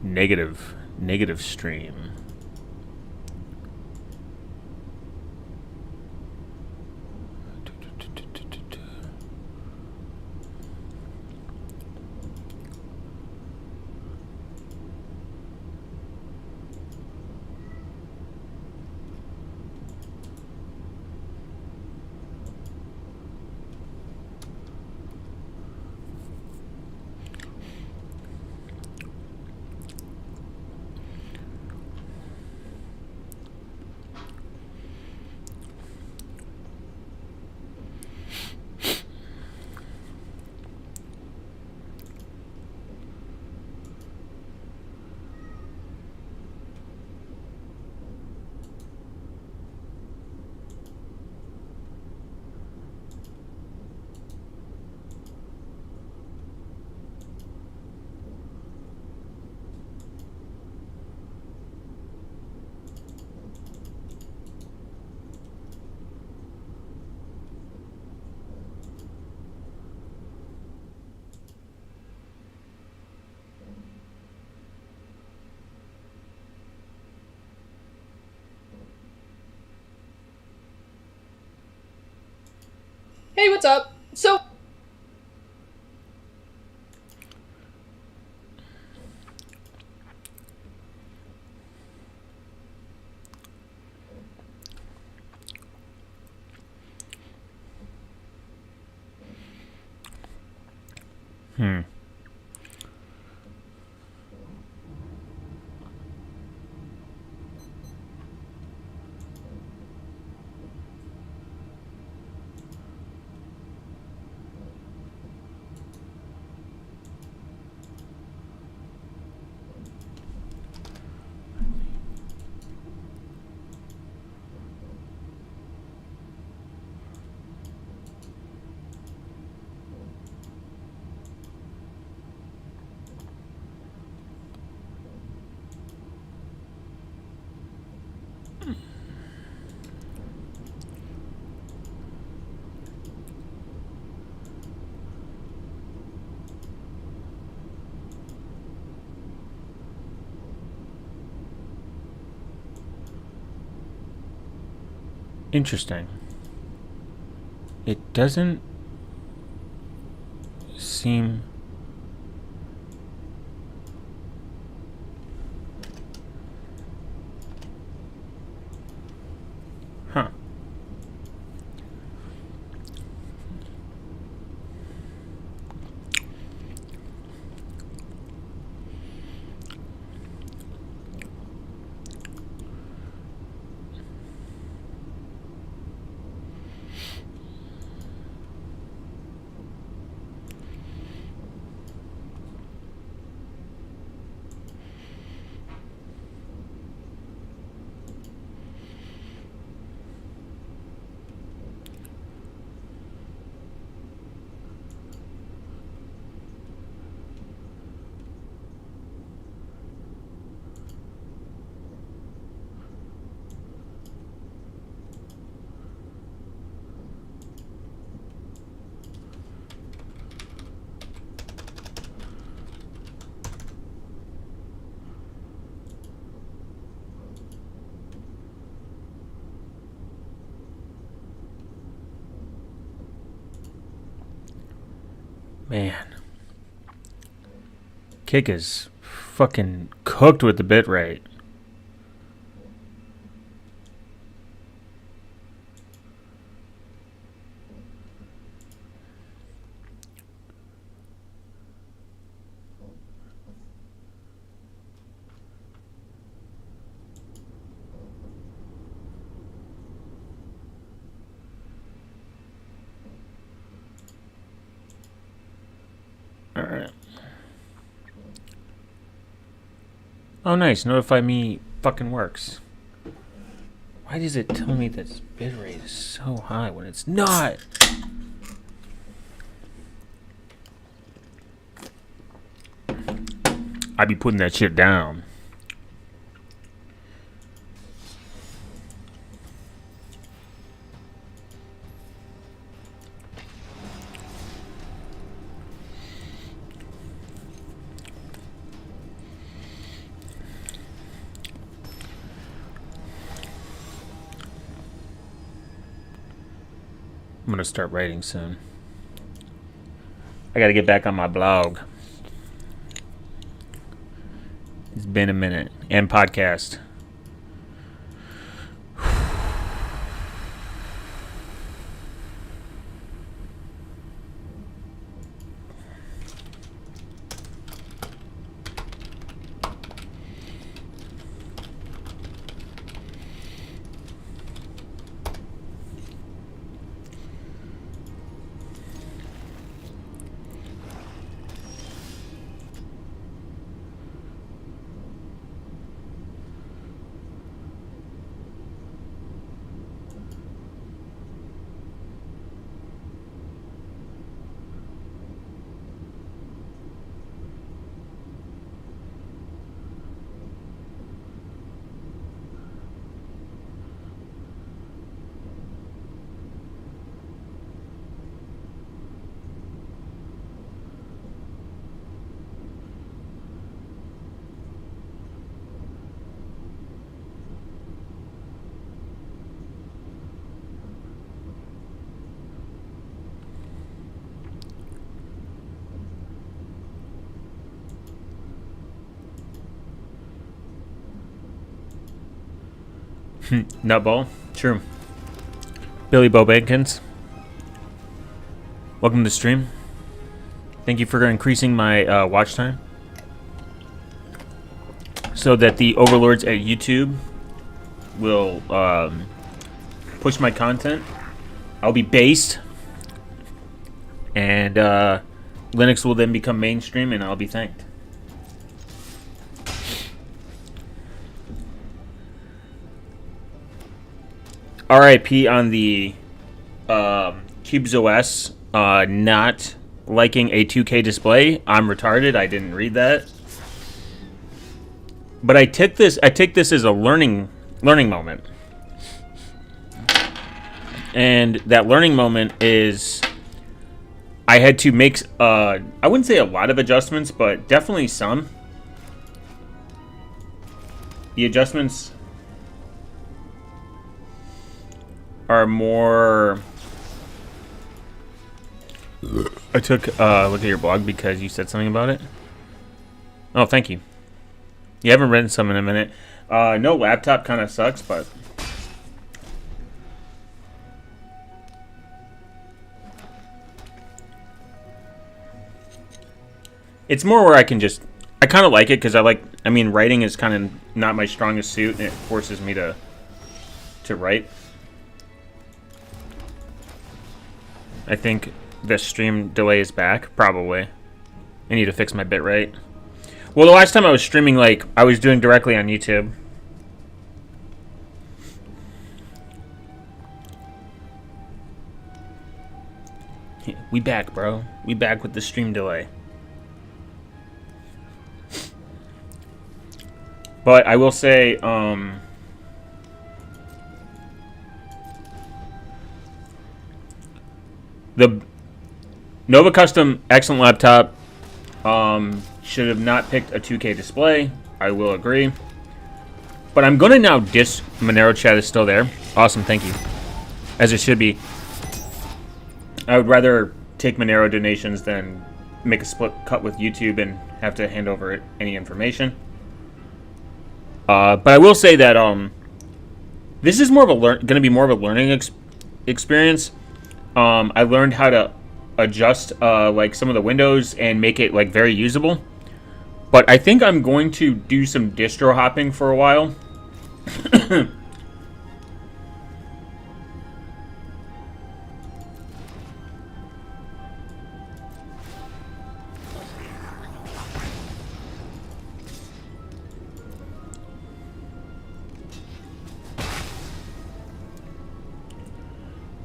Negative stream. Hey, what's up? So, Hmm. Interesting. It doesn't seem... Huh. Man. Kick is fucking cooked with the bit rate. Alright. Oh, nice. Notify me fucking works. Why does it tell me that bitrate is so high when it's not? I be putting that shit down. I'm gonna start writing soon. I gotta get back on my blog. It's been a minute. And podcast. Nutball. True. Billy Bo Bankins. Welcome to the stream. Thank you for increasing my watch time, so that the overlords at YouTube will push my content. I'll be based, and Linux will then become mainstream, and I'll be thanked. RIP on the Cubes OS not liking a 2K display. I'm retarded. I didn't read that. But I take this as a learning moment. And that learning moment is I had to make I wouldn't say a lot of adjustments, but definitely some. The adjustments are more. I took a look at your blog because you said something about it. Oh, thank you. You haven't written some in a minute. No, laptop kind of sucks, but it's more where I can just. I kind of like it because I mean, writing is kind of not my strongest suit, and it forces me to write. I think the stream delay is back, probably. I need to fix my bitrate. Well, the last time I was streaming, I was doing directly on YouTube. Yeah, we back, bro. We back with the stream delay. But I will say, the Nova Custom, excellent laptop. Should have not picked a 2K display. I will agree. But I'm going to now diss Monero. Chat is still there. Awesome, thank you. As it should be. I would rather take Monero donations than make a split cut with YouTube and have to hand over any information. But I will say that this is more of a going to be more of a learning experience. I learned how to adjust some of the windows and make it very usable. But I think I'm going to do some distro hopping for a while.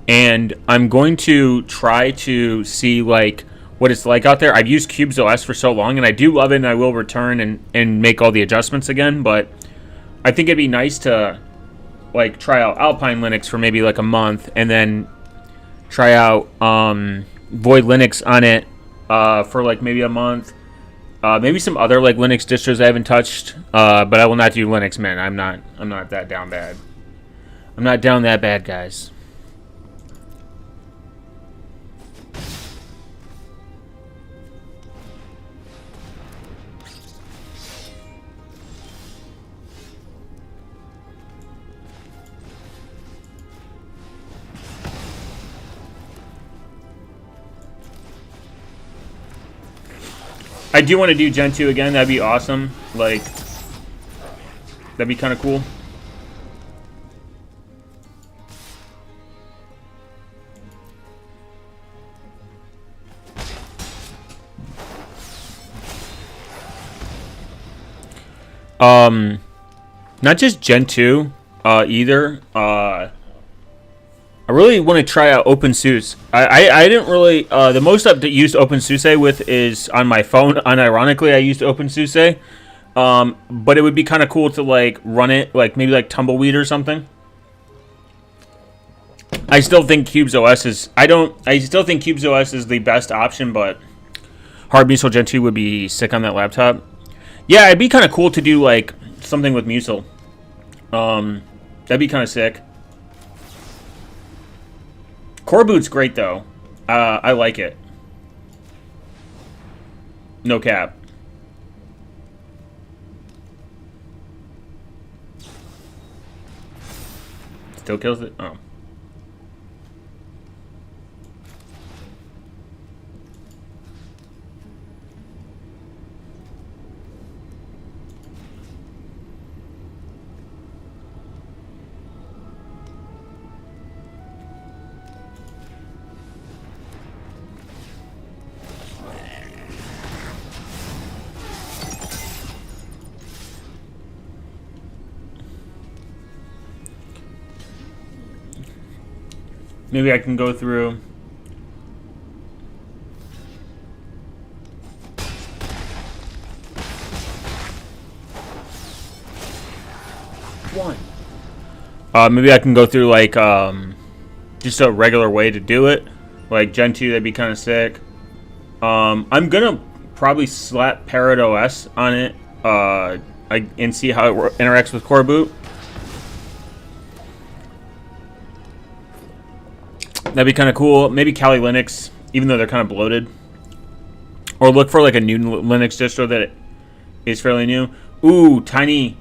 And I'm going to try to see what it's like out there. I've used Cubes OS for so long, and I do love it, and I will return and make all the adjustments again. But I think it'd be nice to try out Alpine Linux for maybe a month, and then try out Void Linux on it for maybe a month. Maybe some other Linux distros I haven't touched, but I will not do Linux, man. I'm not that down bad. I'm not down that bad, guys. I do want to do Gen 2 again. That'd be awesome. Like, that'd be kind of cool. Not just Gen 2, either. I really want to try out OpenSUSE. I didn't really, the most I've used OpenSUSE with is on my phone. Unironically, I used OpenSUSE. But it would be kind of cool to, like, run it, like, maybe like Tumbleweed or something. I still think CubesOS is, I still think CubesOS is the best option, but Hard Musil Gen 2 would be sick on that laptop. Yeah, it'd be kind of cool to do, like, something with Musil. That'd be kind of sick. Core boot's great, though. I like it. No cap. Still kills it? Oh. Maybe I can go through. One. Maybe I can go through, like, just a regular way to do it. Like Gen 2, that'd be kind of sick. I'm gonna probably slap Parrot OS on it, and see how it interacts with Core Boot. That'd be kind of cool. Maybe Kali Linux, even though they're kind of bloated. Or look for, like, a new Linux distro that is fairly new. Ooh, tiny,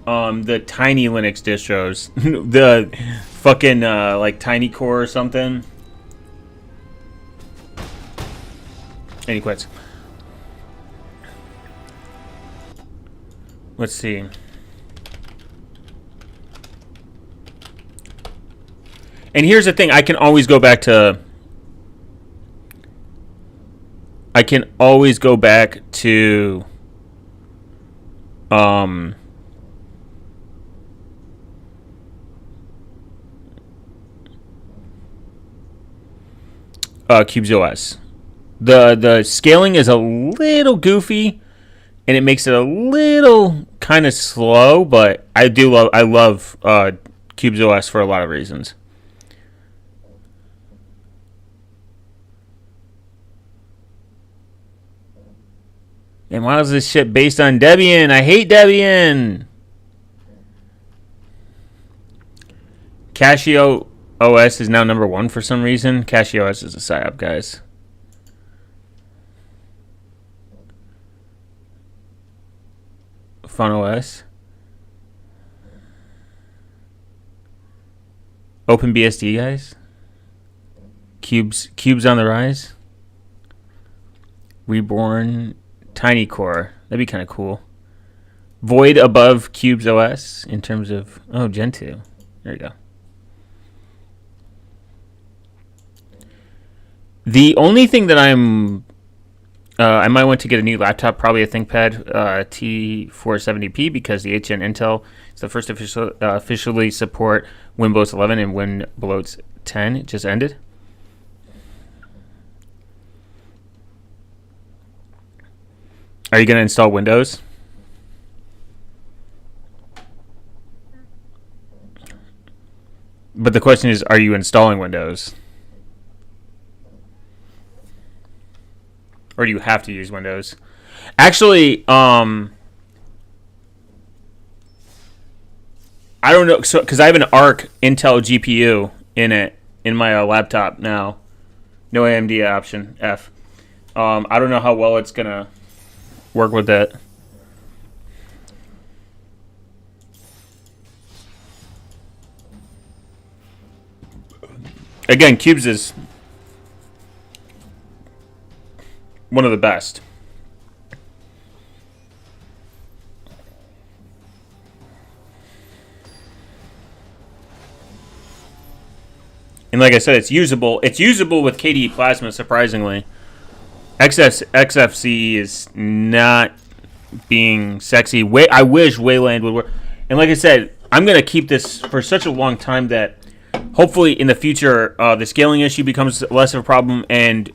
the tiny Linux distros. The fucking, like, Tiny Core or something. And he quits. Let's see. And here's the thing, I can always go back to CubesOS. The scaling is a little goofy and it makes it a little kind of slow, but I love CubesOS for a lot of reasons. And why is this shit based on Debian? I hate Debian. Casio OS is now #1 for some reason. Casio OS is a psyop, guys. Fun OS. OpenBSD, guys. Cubes on the rise. Reborn. Tiny Core. That'd be kind of cool. Void above CubesOS in terms of... Oh, Gen 2. There you go. The only thing that I'm... I might want to get a new laptop, probably a ThinkPad T470p, because the 8th Gen Intel is the first officially support Windows 11 and Windows 10. It just ended. Are you going to install Windows? But the question is, are you installing Windows? Or do you have to use Windows? Actually, I don't know, so because I have an Arc Intel GPU in my laptop now. No AMD option, F. I don't know how well it's going to work with that. Again, Cubes is one of the best. And like I said, it's usable. It's usable with KDE Plasma, surprisingly. XFCE is not being sexy. I wish Wayland would work. And like I said, I'm going to keep this for such a long time that hopefully in the future the scaling issue becomes less of a problem and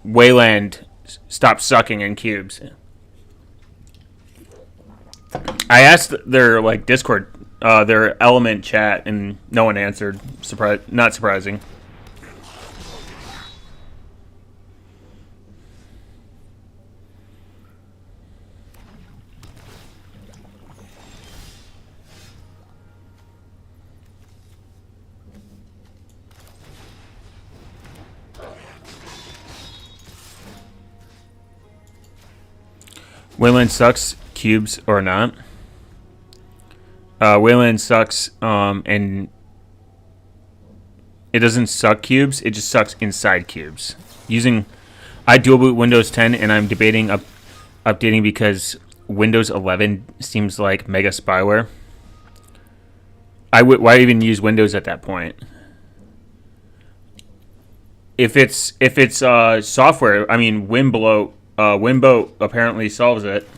Wayland stops sucking in cubes. I asked their Discord, their Element chat, and no one answered. Not surprising. Wayland sucks, cubes or not. Wayland sucks, and it doesn't suck cubes. It just sucks inside cubes. I dual boot Windows 10, and I'm debating updating because Windows 11 seems like mega spyware. Why even use Windows at that point? If it's software, I mean Wimbo apparently solves it.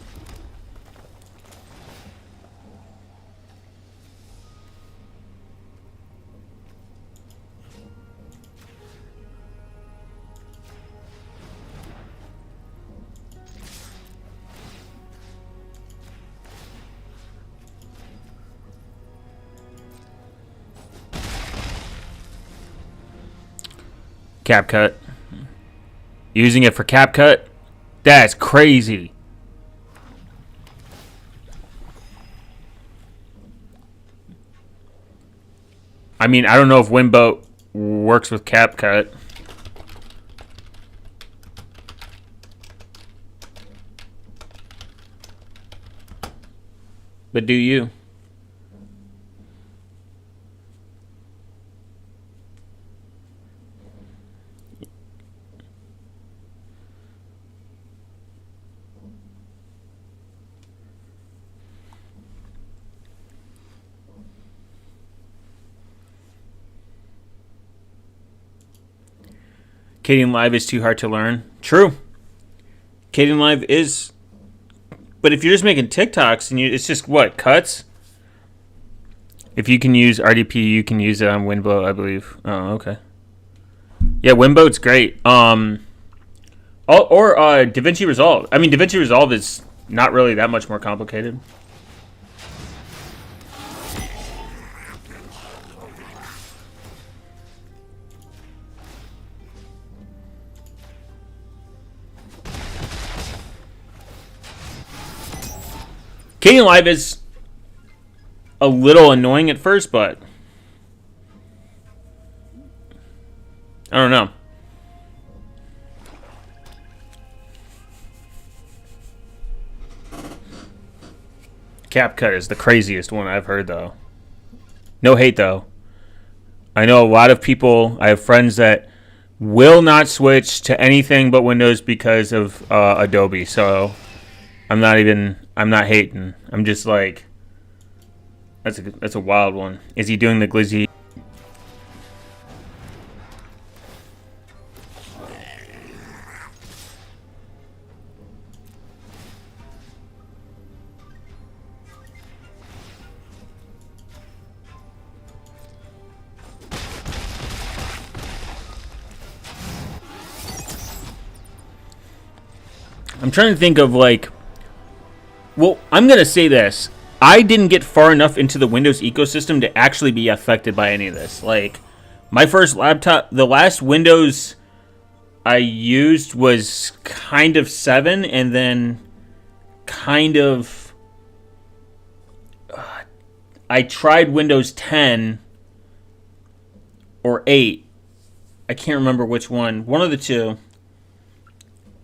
CapCut. Using it for CapCut? That's crazy. I mean, I don't know if Wimbo works with CapCut. But do you? Kdenlive is too hard to learn. True. Kdenlive is, but if you're just making TikToks and it's just what cuts. If you can use RDP, you can use it on Winbo, I believe. Oh, okay. Yeah, Winbo's great. Or DaVinci Resolve. I mean, DaVinci Resolve is not really that much more complicated. Kdenlive is a little annoying at first, but I don't know. CapCut is the craziest one I've heard, though. No hate, though. I know a lot of people, I have friends that will not switch to anything but Windows because of Adobe, so I'm not hating. I'm just like, that's a wild one. Is he doing the glizzy? I'm trying to think of well, I'm going to say this. I didn't get far enough into the Windows ecosystem to actually be affected by any of this. My first laptop, the last Windows I used was kind of 7, and then kind of I tried Windows 10 or 8. I can't remember which one. One of the two.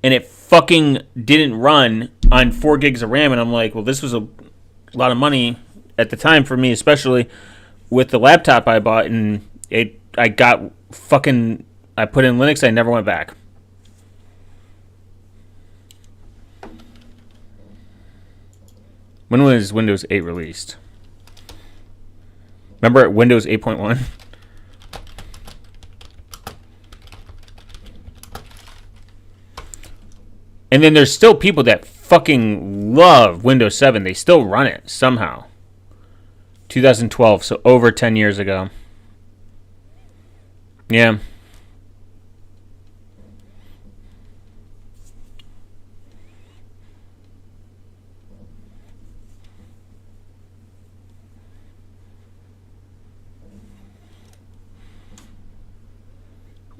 And it fucking didn't run on 4 gigs of RAM. And I'm like, well, this was a lot of money at the time for me, especially with the laptop I bought. And I put in Linux. I never went back. When was Windows 8 released? Remember Windows 8.1? And then there's still people that fucking love Windows 7. They still run it somehow. 2012, so over 10 years ago. Yeah.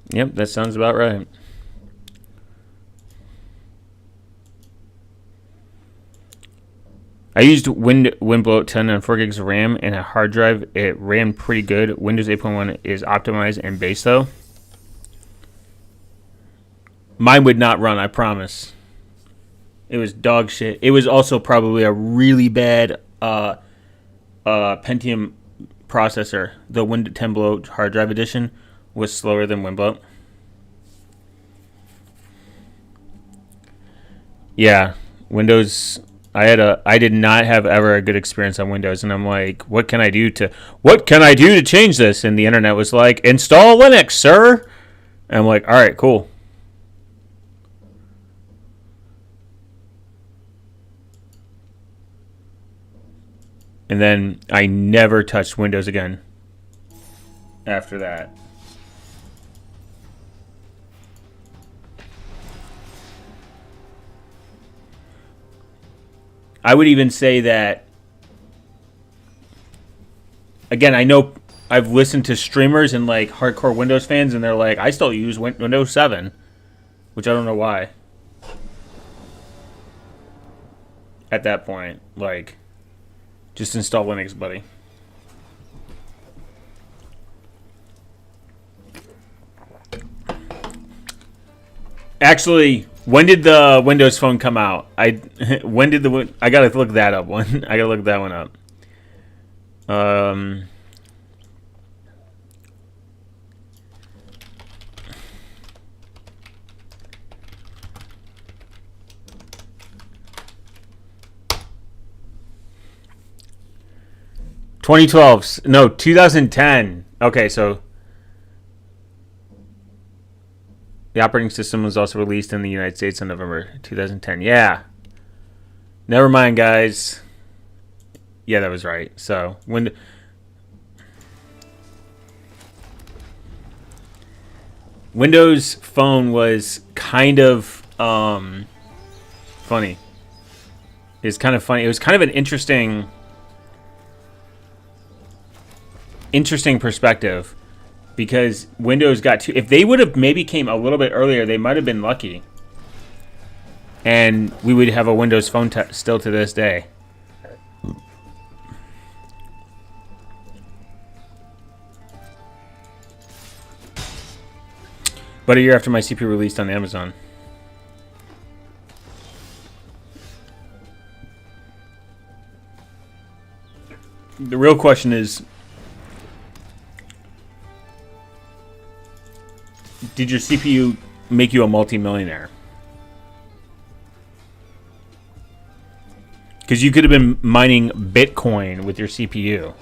Yep, that sounds about right. I used WinBloat 10 on 4 gigs of RAM and a hard drive. It ran pretty good. Windows 8.1 is optimized and base though. Mine would not run, I promise. It was dog shit. It was also probably a really bad Pentium processor. The Windows 10 Bloat hard drive edition was slower than WinBloat. Yeah, Windows. I did not have ever a good experience on Windows, and I'm like, what can I do to change this? And the internet was like, install Linux, sir. And I'm like, all right, cool. And then I never touched Windows again after that. I would even say that, again, I know I've listened to streamers and like hardcore Windows fans, and they're like, I still use Windows 7, which I don't know why. At that point, like, just install Linux, buddy. Actually, when did the Windows Phone come out? I gotta look that up. I gotta look that one up. 2012. No, 2010. Okay, so the operating system was also released in the United States in November 2010. Yeah. Never mind, guys. Yeah, that was right. So, Windows Phone was kind of funny. It's kind of funny. It was kind of an interesting perspective. Because Windows got to... If they would have maybe came a little bit earlier, they might have been lucky. And we would have a Windows Phone still to this day. But a year after my CPU released on Amazon. The real question is... Did your CPU make you a multi-millionaire? Because you could have been mining Bitcoin with your CPU.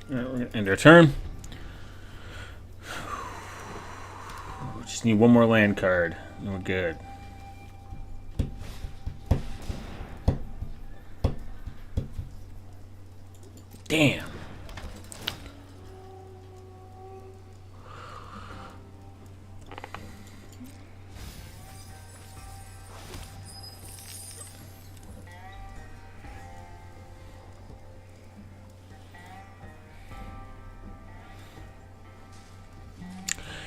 Alright, we're going to end our turn. Just need one more land card. And we're good. Damn.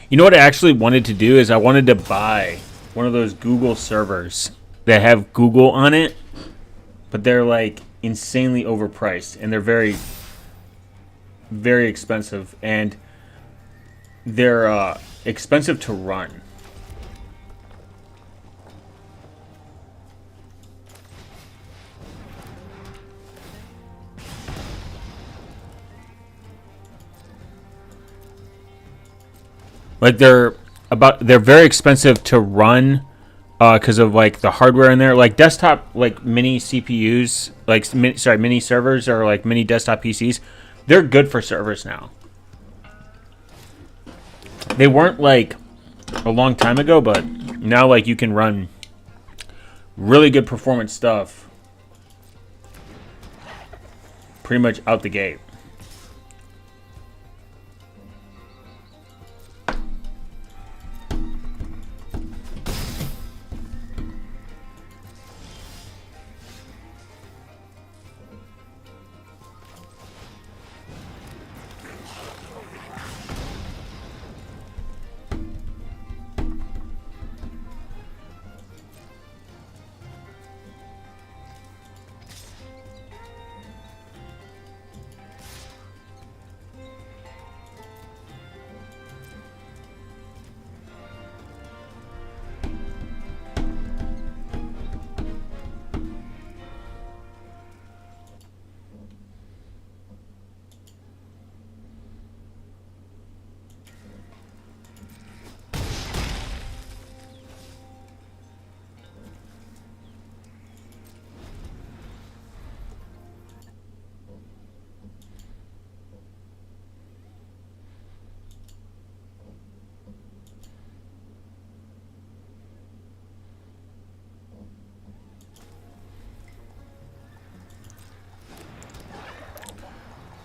You know what I actually wanted to do is I wanted to buy one of those Google servers that have Google on it but they're like insanely overpriced, and they're very, very expensive, and they're expensive to run. Like they're very expensive to run because of like the hardware in there. Like desktop, like mini CPUs, like mini servers or like mini desktop PCs. They're good for servers now. They weren't like a long time ago, but now like you can run really good performance stuff pretty much out the gate.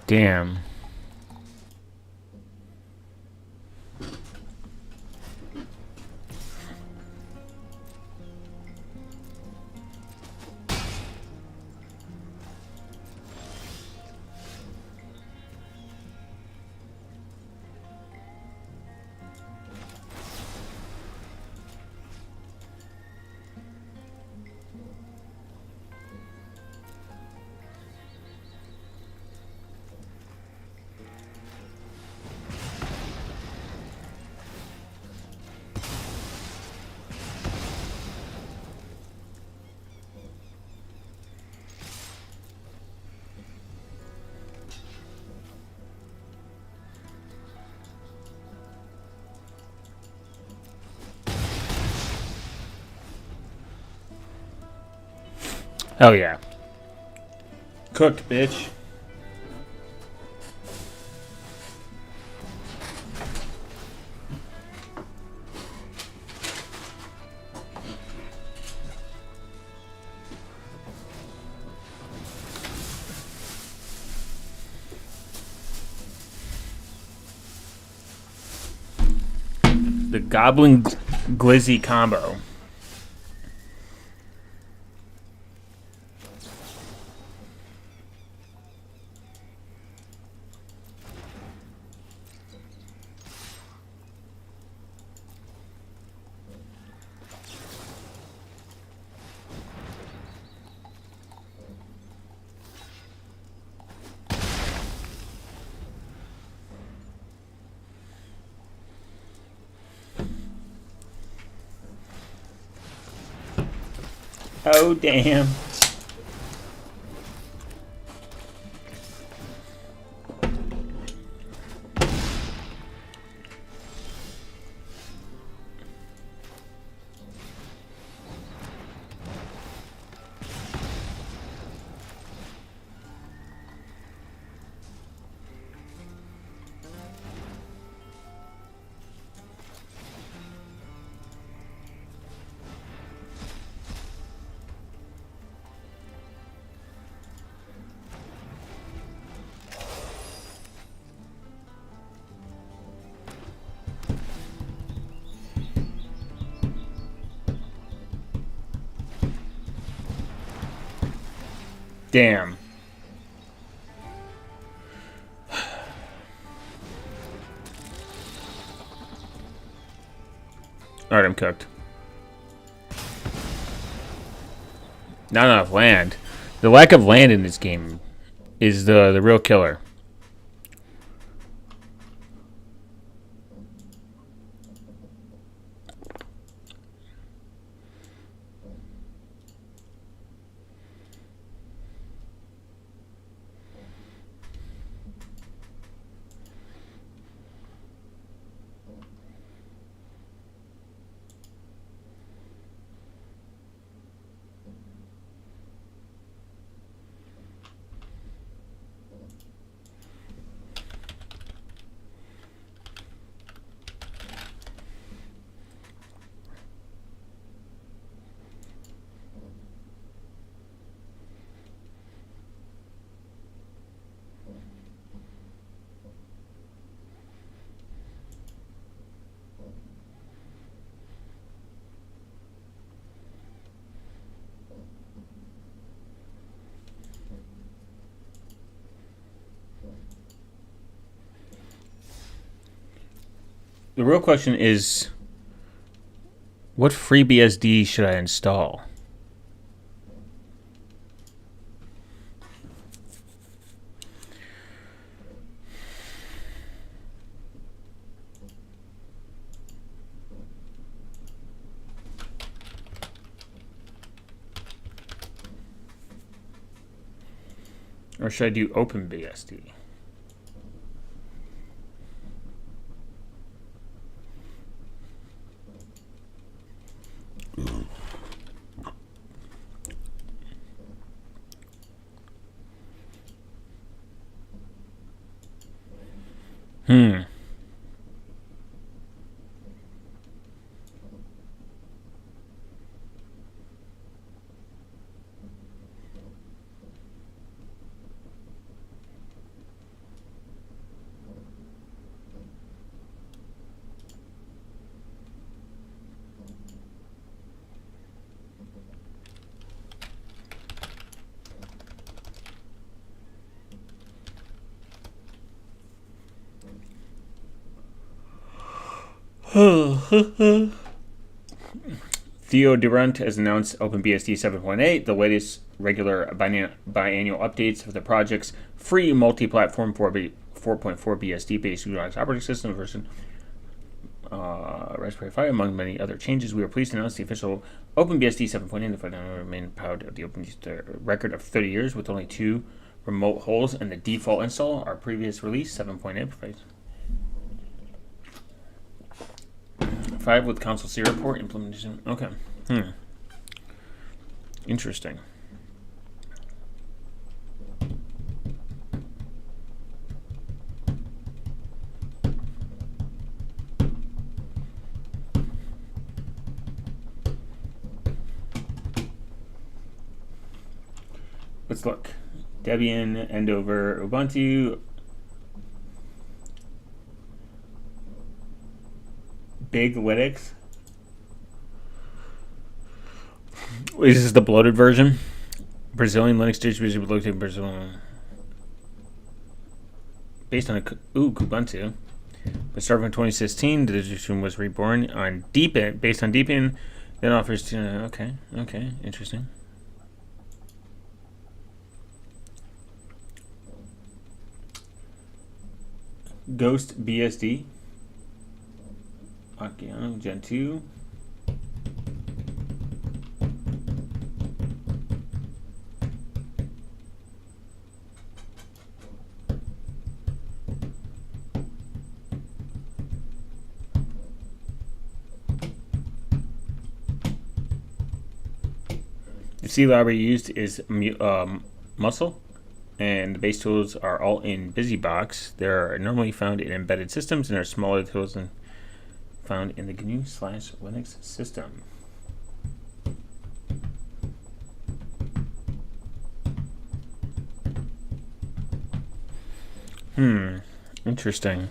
Damn. Hell yeah. Cooked, bitch. The Goblin Glizzy combo. Oh, damn. Damn. Alright, I'm cooked. Not enough land. The lack of land in this game is the real killer. The real question is, what FreeBSD should I install? Or should I do OpenBSD? Hmm. Theo Durant has announced OpenBSD 7.8, the latest regular biannual updates of the project's free multi-platform 4.4 BSD-based Unix operating system version. Raspberry Pi, among many other changes. We are pleased to announce the official OpenBSD 7.8. The final remain proud of the OpenBSD record of 30 years with only 2 remote holes in the default install. Our previous release 7.8 provides 5 with console C report implementation. Okay. Interesting. Let's look. Debian, Endover, Ubuntu, Big Linux. This is the bloated version. Brazilian Linux distribution located in Brazil. Based on Ubuntu. But starting in 2016, the distribution was reborn on Deepin, based on Deepin, then offers okay, interesting. Ghost BSD. Occiano Gen 2. The C library used is Muscle, and the base tools are all in BusyBox. They are normally found in embedded systems and are smaller tools than found in the GNU/Linux system. Interesting.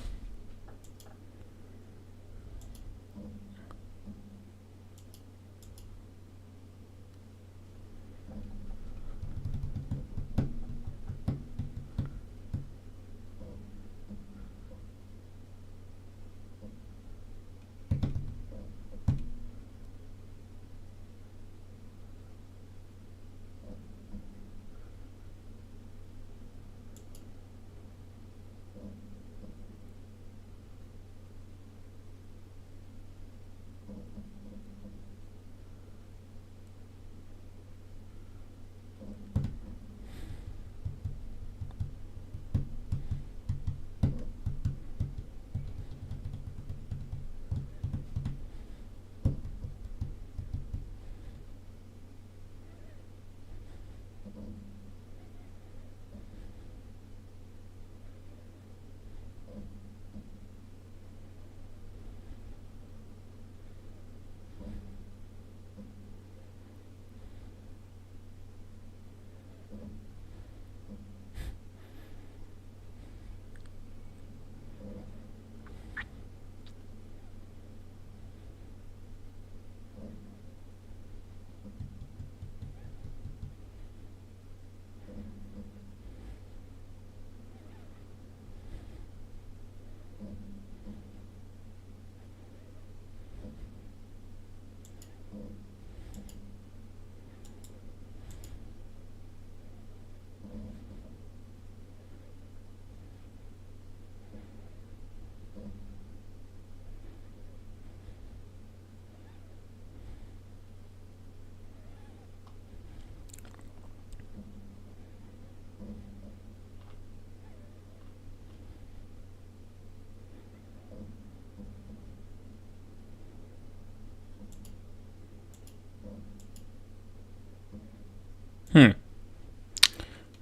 All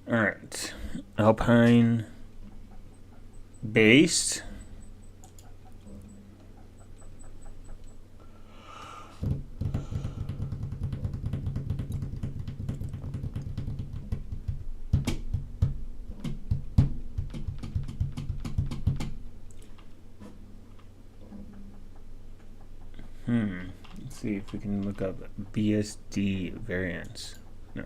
right. Alpine based. Let's see if we can look up BSD variants. No.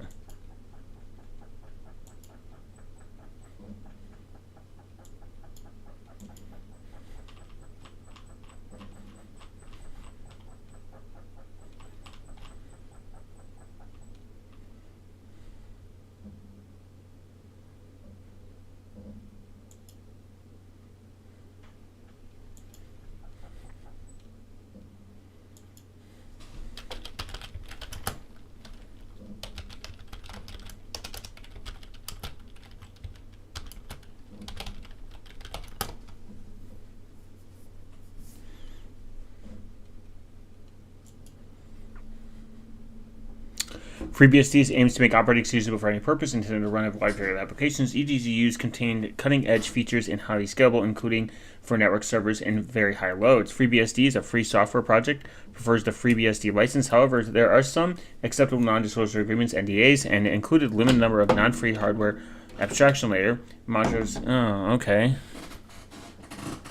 FreeBSD aims to make operating usable for any purpose intended to run a wide variety of applications. EGZUs contain cutting-edge features and highly scalable, including for network servers and very high loads. FreeBSD is a free software project, prefers the FreeBSD license. However, there are some acceptable non-disclosure agreements, NDAs, and included limited number of non-free hardware abstraction layer modules. Oh, okay.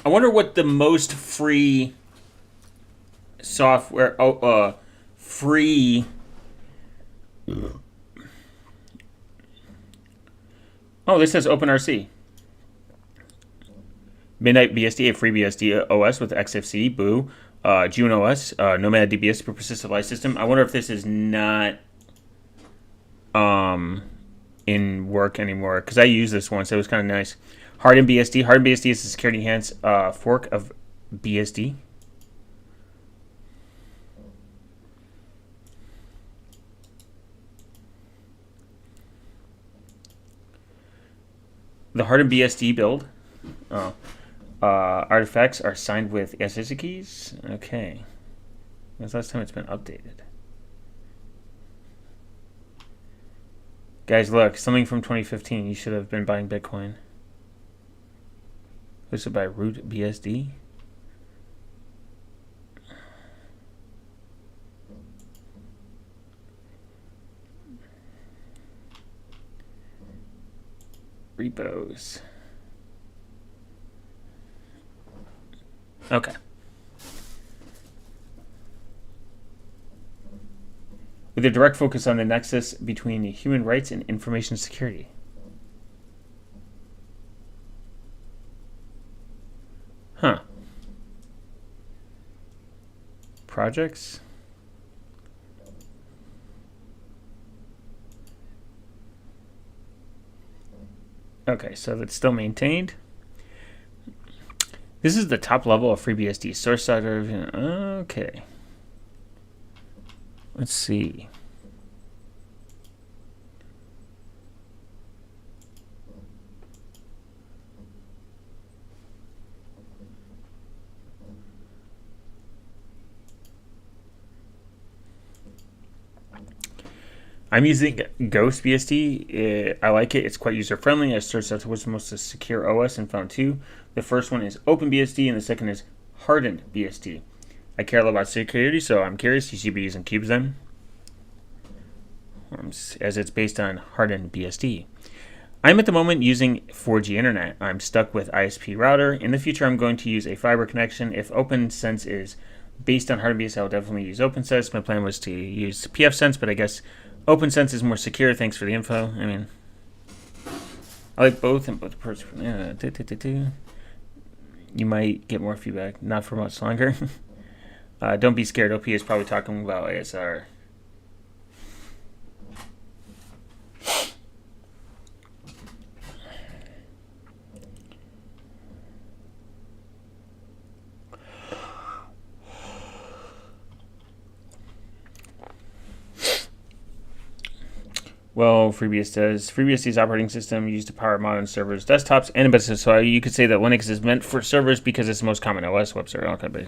I wonder what the most free software, free. Oh, this says OpenRC. Midnight BSD, a free BSD OS with XFC, Boo, June OS, Nomad DBS for persistent life system. I wonder if this is not in work anymore, because I used this once. It was kind of nice. Hardened BSD. Hardened BSD is a security enhanced fork of BSD. The hardened BSD build. Artifacts are signed with SSH keys. Okay. When's the last time it's been updated? Guys, look. Something from 2015. You should have been buying Bitcoin. Hosted by Root BSD. Repos. Okay. With a direct focus on the nexus between human rights and information security. Huh. Projects? Okay, so that's still maintained. This is the top level of FreeBSD source server. Okay. Let's see. I'm using Ghost BSD. I like it. It's quite user-friendly. I searched out what's the most secure OS and found two. The first one is OpenBSD, and the second is Hardened BSD. I care a lot about security, so I'm curious. You should be using cubes then, as it's based on Hardened BSD. I'm at the moment using 4G internet. I'm stuck with ISP router. In the future, I'm going to use a fiber connection. If OpenSense is based on Hardened BSD, I'll definitely use OpenSense. My plan was to use PFSense, but I guess OpenSense is more secure. Thanks for the info. I mean, I like both and both. You might get more feedback. Not for much longer. Don't be scared. OP is probably talking about ASR. Well, FreeBSD's operating system used to power modern servers, desktops, and embedded systems. So you could say that Linux is meant for servers because it's the most common OS web server. Okay, but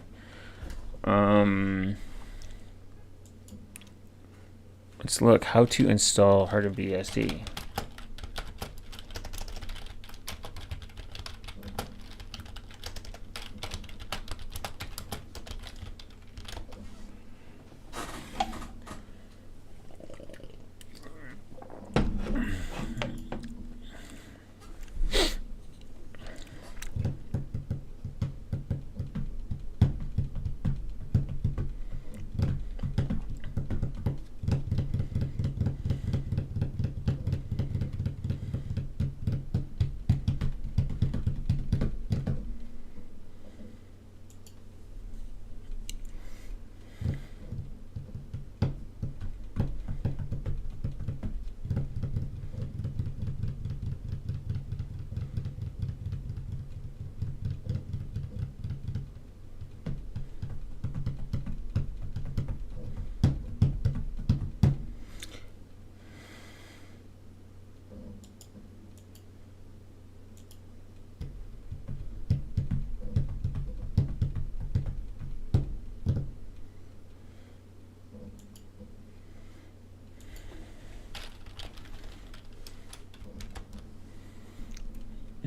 let's Let's look how to install HardBSD.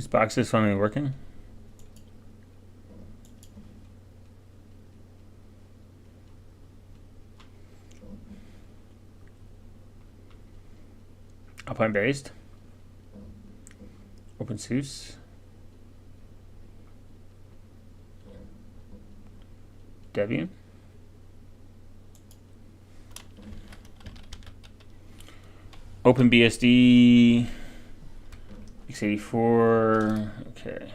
Is boxes finally working? Alpine based. OpenSUSE. Debian. OpenBSD. x84. Okay.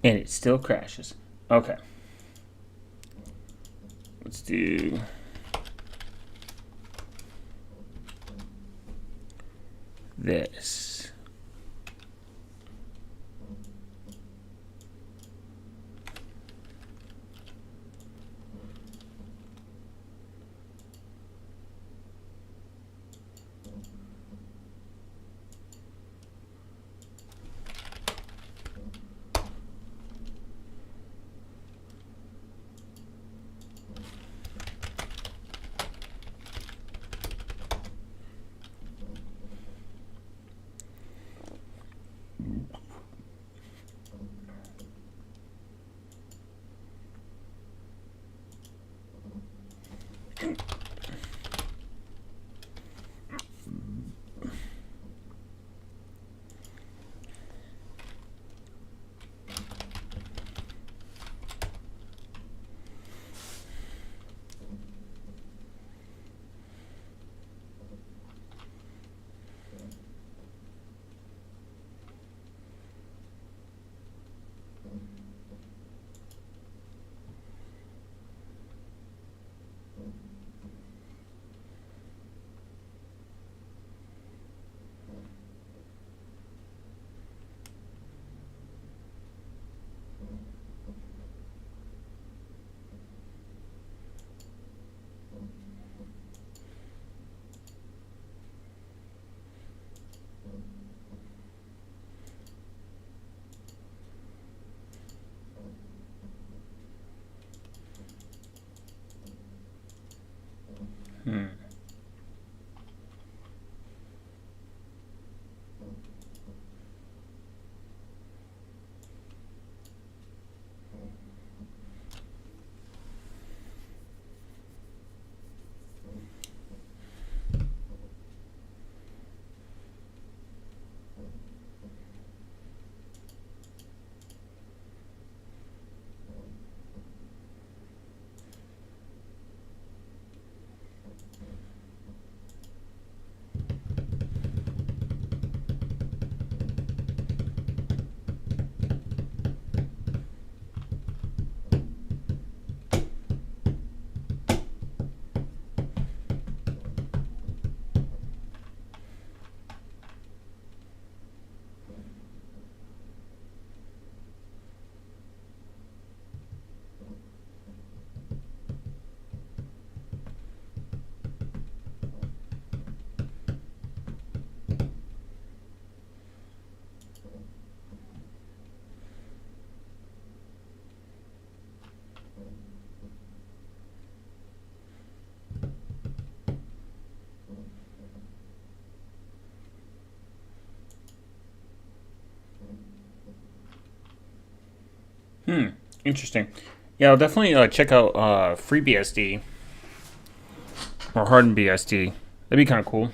And it still crashes. Okay. Let's do this. Interesting. Yeah, I'll definitely check out FreeBSD or hardened BSD. That'd be kind of cool.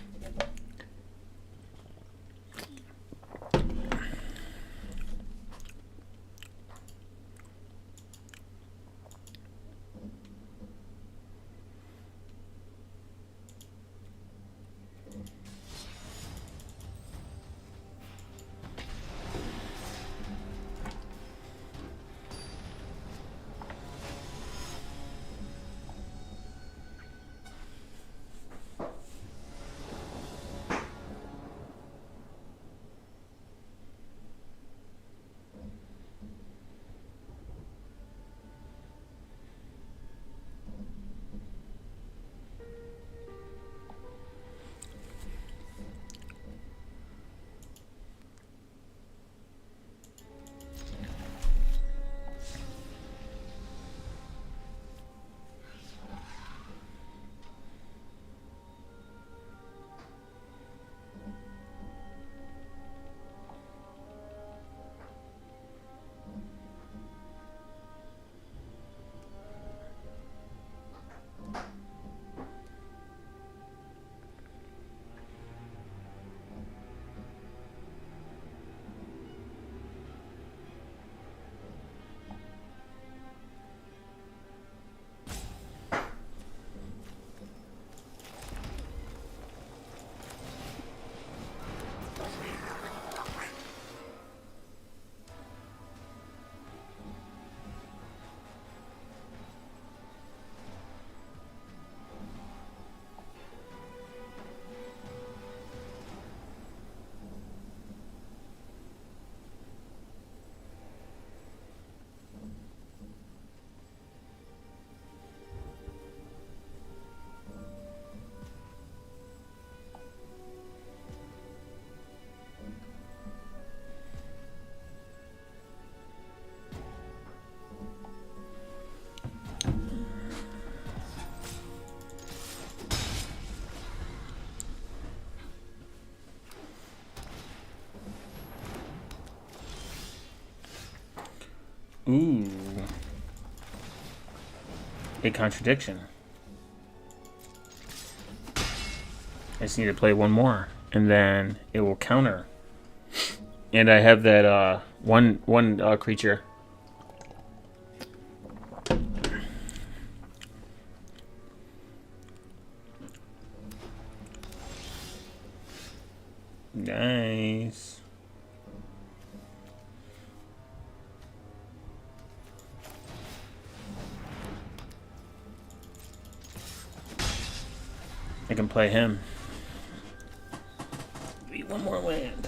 Ooh. A contradiction. I just need to play one more, and then it will counter. And I have that one creature. Nice. I can play him. Need one more land.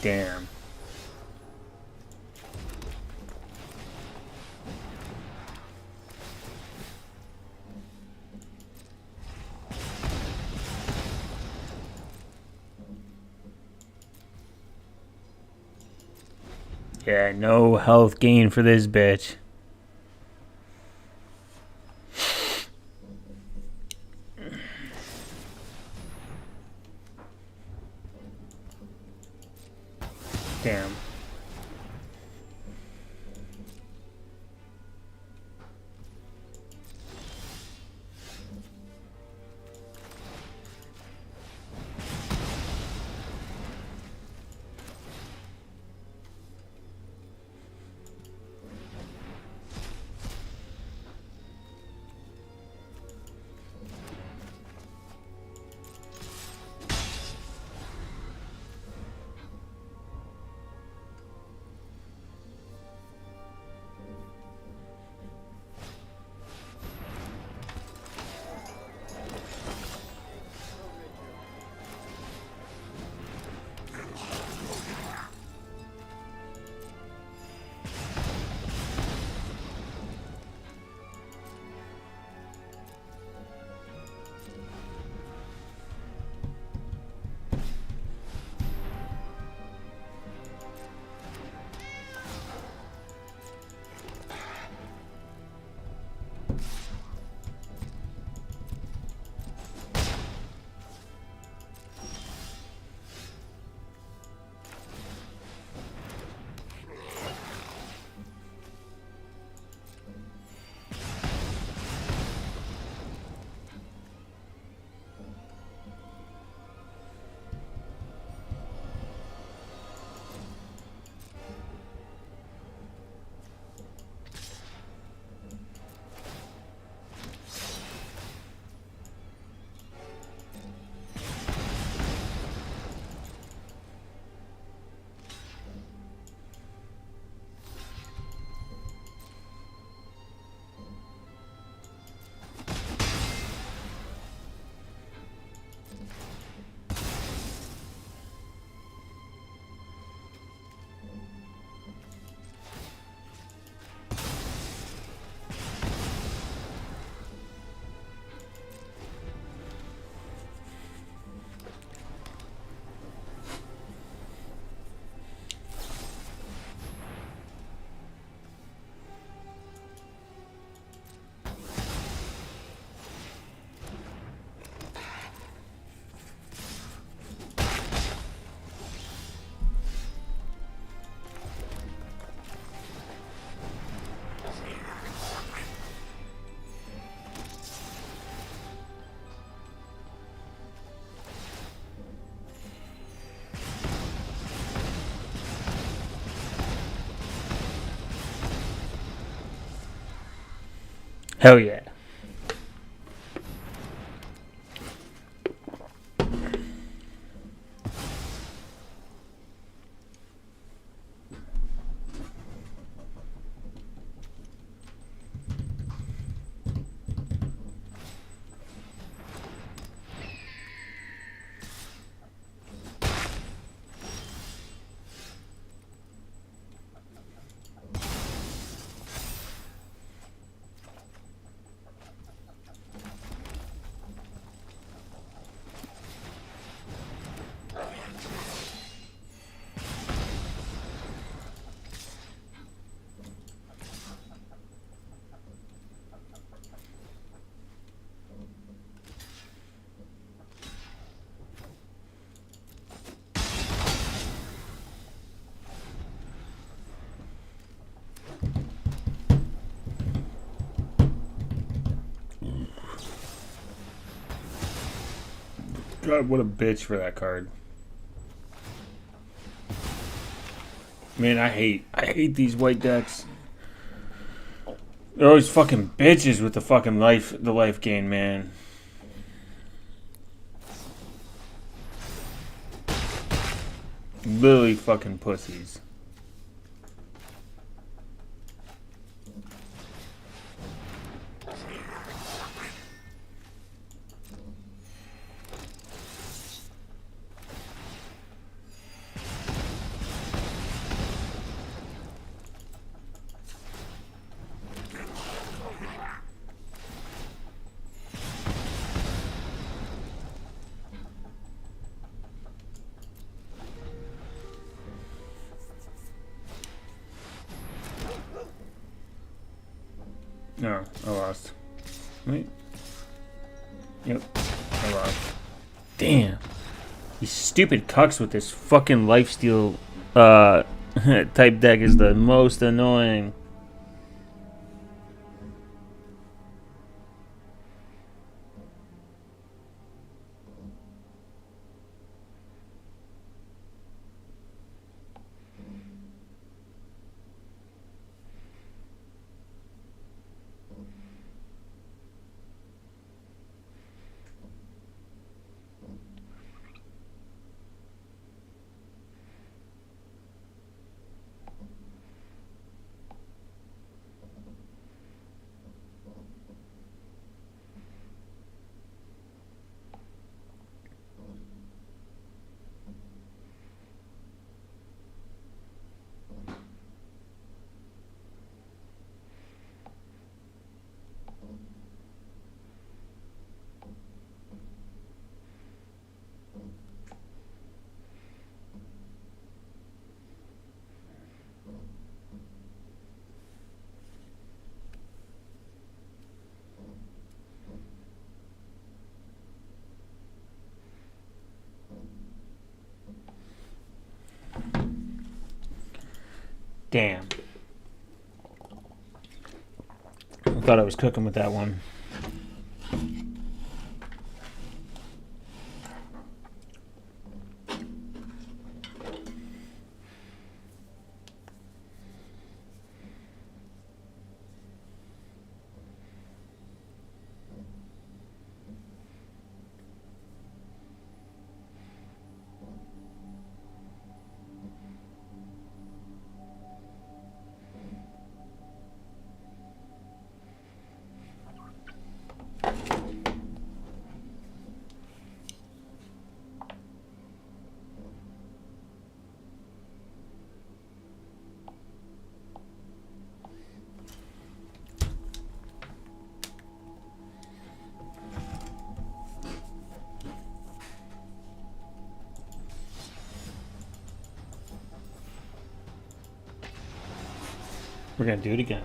Damn. Yeah, no health gain for this bitch. Damn. Hell yeah. God, what a bitch for that card. Man, I hate these white decks. They're always fucking bitches with the life gain, man. Literally fucking pussies. No, I lost. Wait. Yep, I lost. Damn. These stupid cucks with this fucking lifesteal type deck is the most annoying. Damn. I thought I was cooking with that one. We're gonna do it again.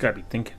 Gotta be thinking.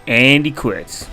And he quits.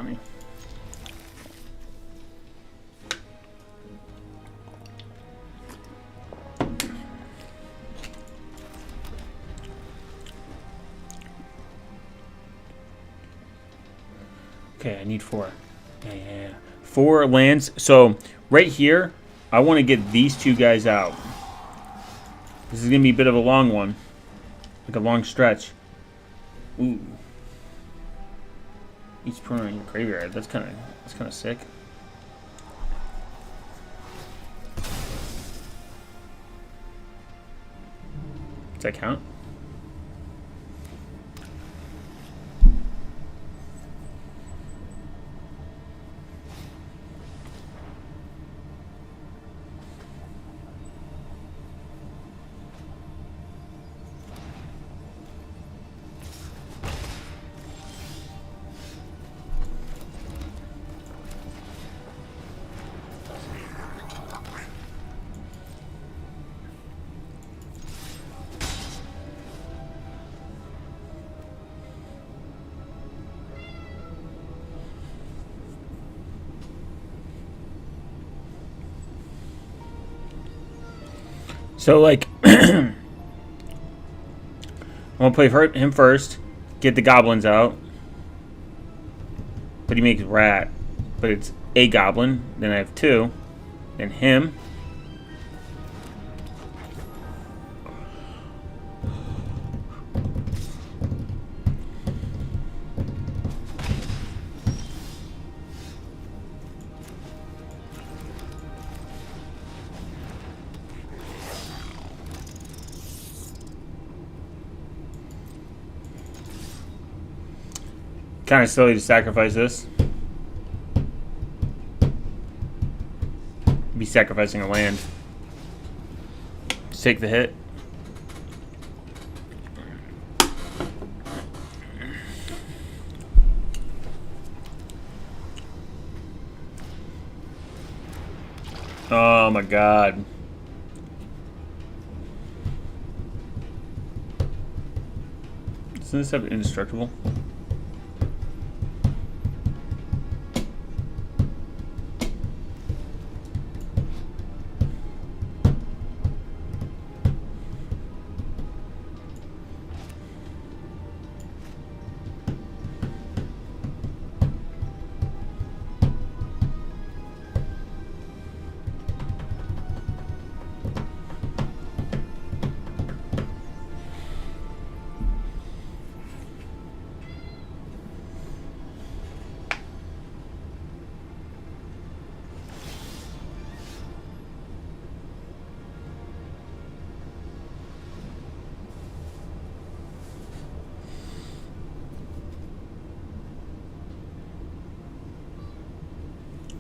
funny. Okay, I need 4. Yeah. 4 lands. So right here, I want to get these 2 guys out. This is gonna be a bit of a long one, like a long stretch. Ooh. Each put in your graveyard. That's kind of sick. Does that count? So, like, I'm going to play him first, get the goblins out. But he makes rat. But it's a goblin. Then I have 2. Then him. Kind of silly to sacrifice this. Be sacrificing a land. Just take the hit. Oh my god. Doesn't this have indestructible?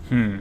Hmm.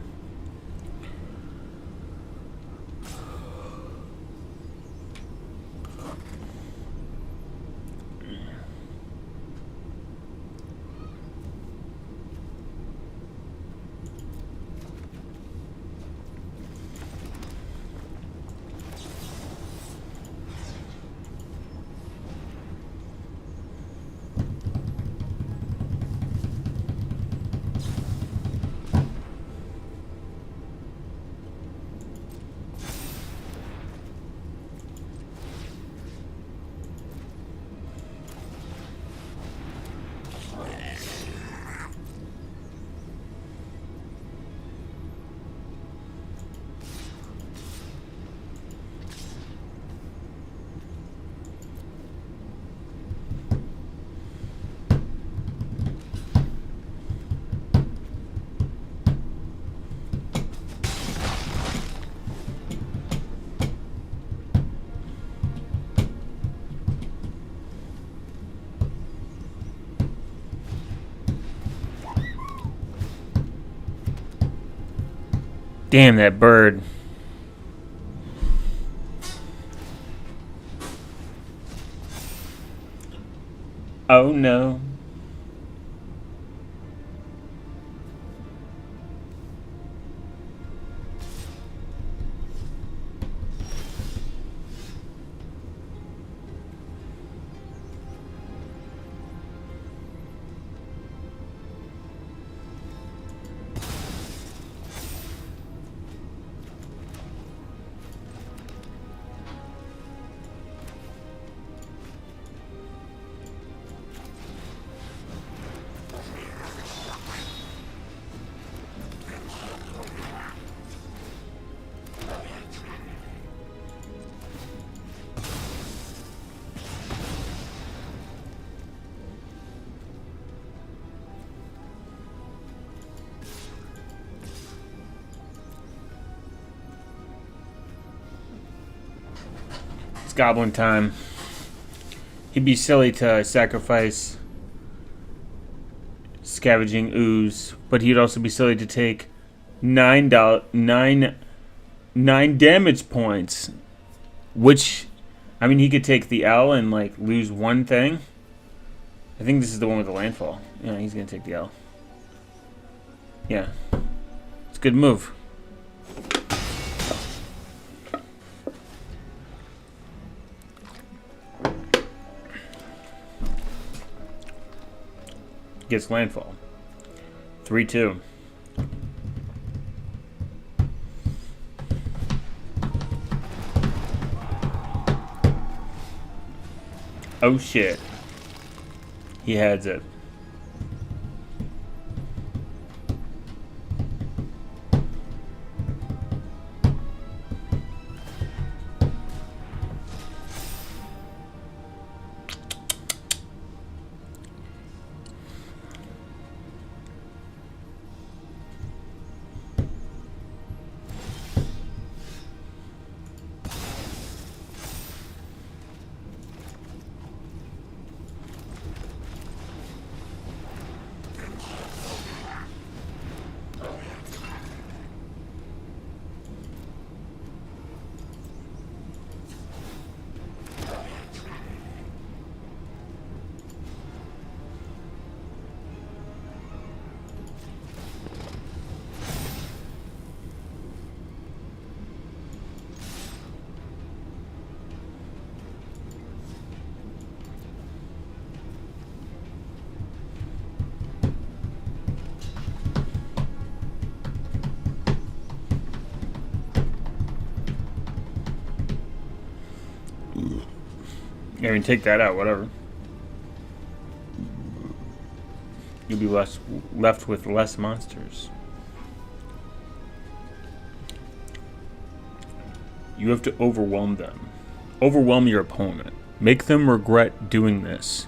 Damn that bird. Oh no. It's goblin time. He'd be silly to sacrifice scavenging ooze, but he'd also be silly to take nine damage points. Which, I mean, he could take the L and like lose one thing. I think this is the one with the landfall. Yeah, he's gonna take the L. Yeah, it's a good move. Gets landfall. 3-2. Oh shit. He heads it. I mean, take that out, whatever. You'll be left with less monsters. You have to overwhelm them. Overwhelm your opponent. Make them regret doing this.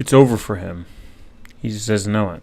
It's over for him. He just doesn't know it.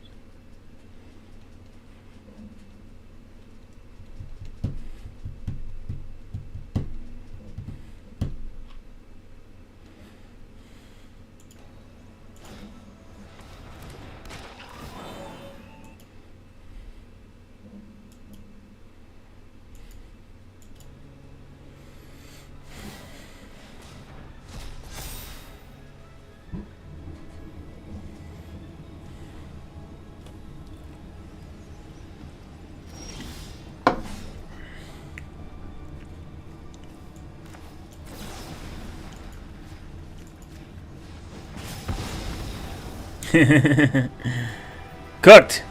Cooked.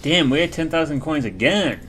Damn, we had 10,000 coins again.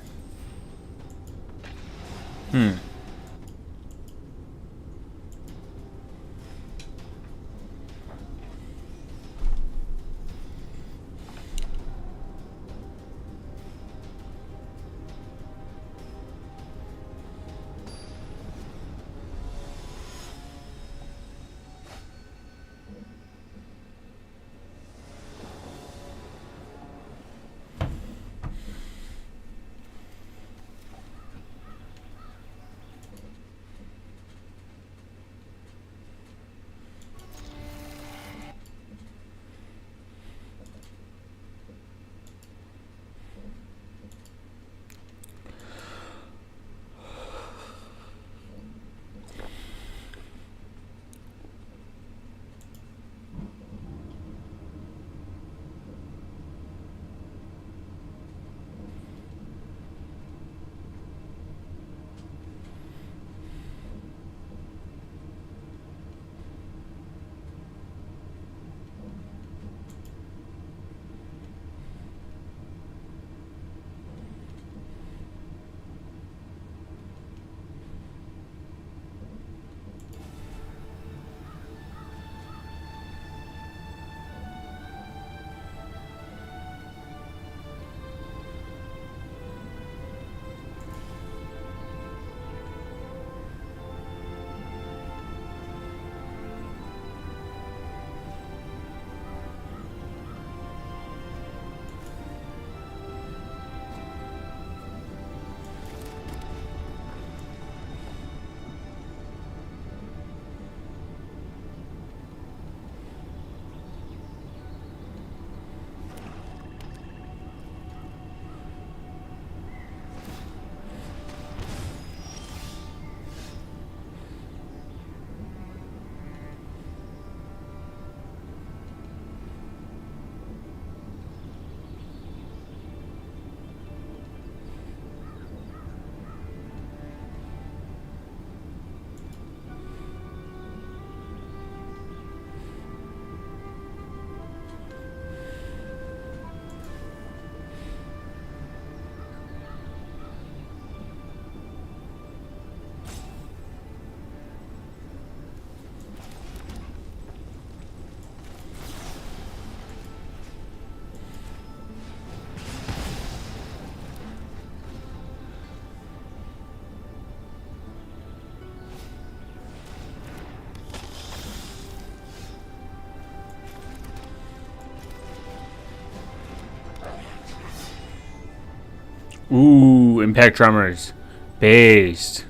Ooh, impact drummers. Based.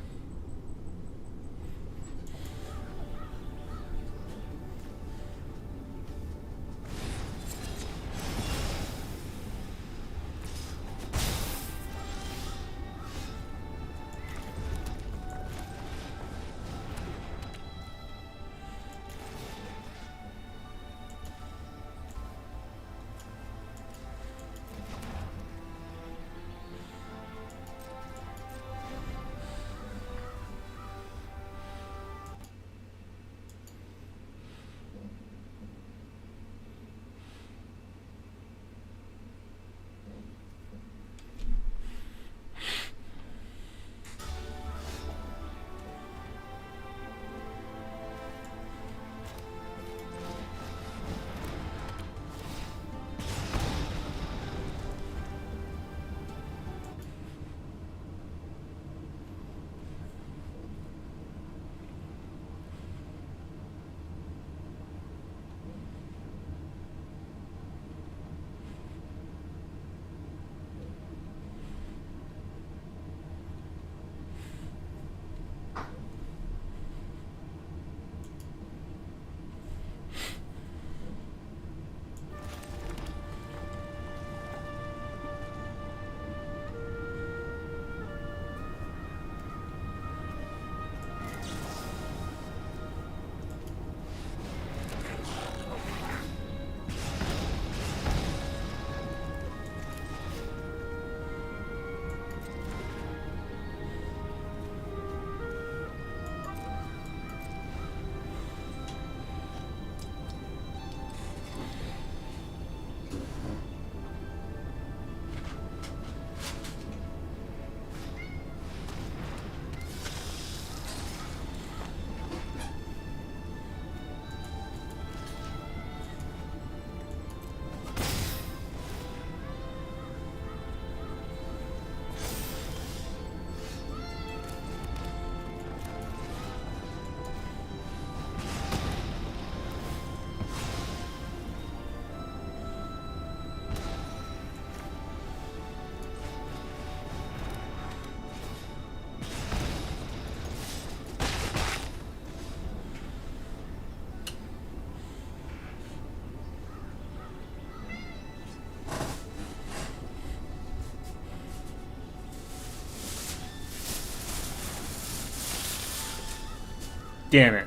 Damn it.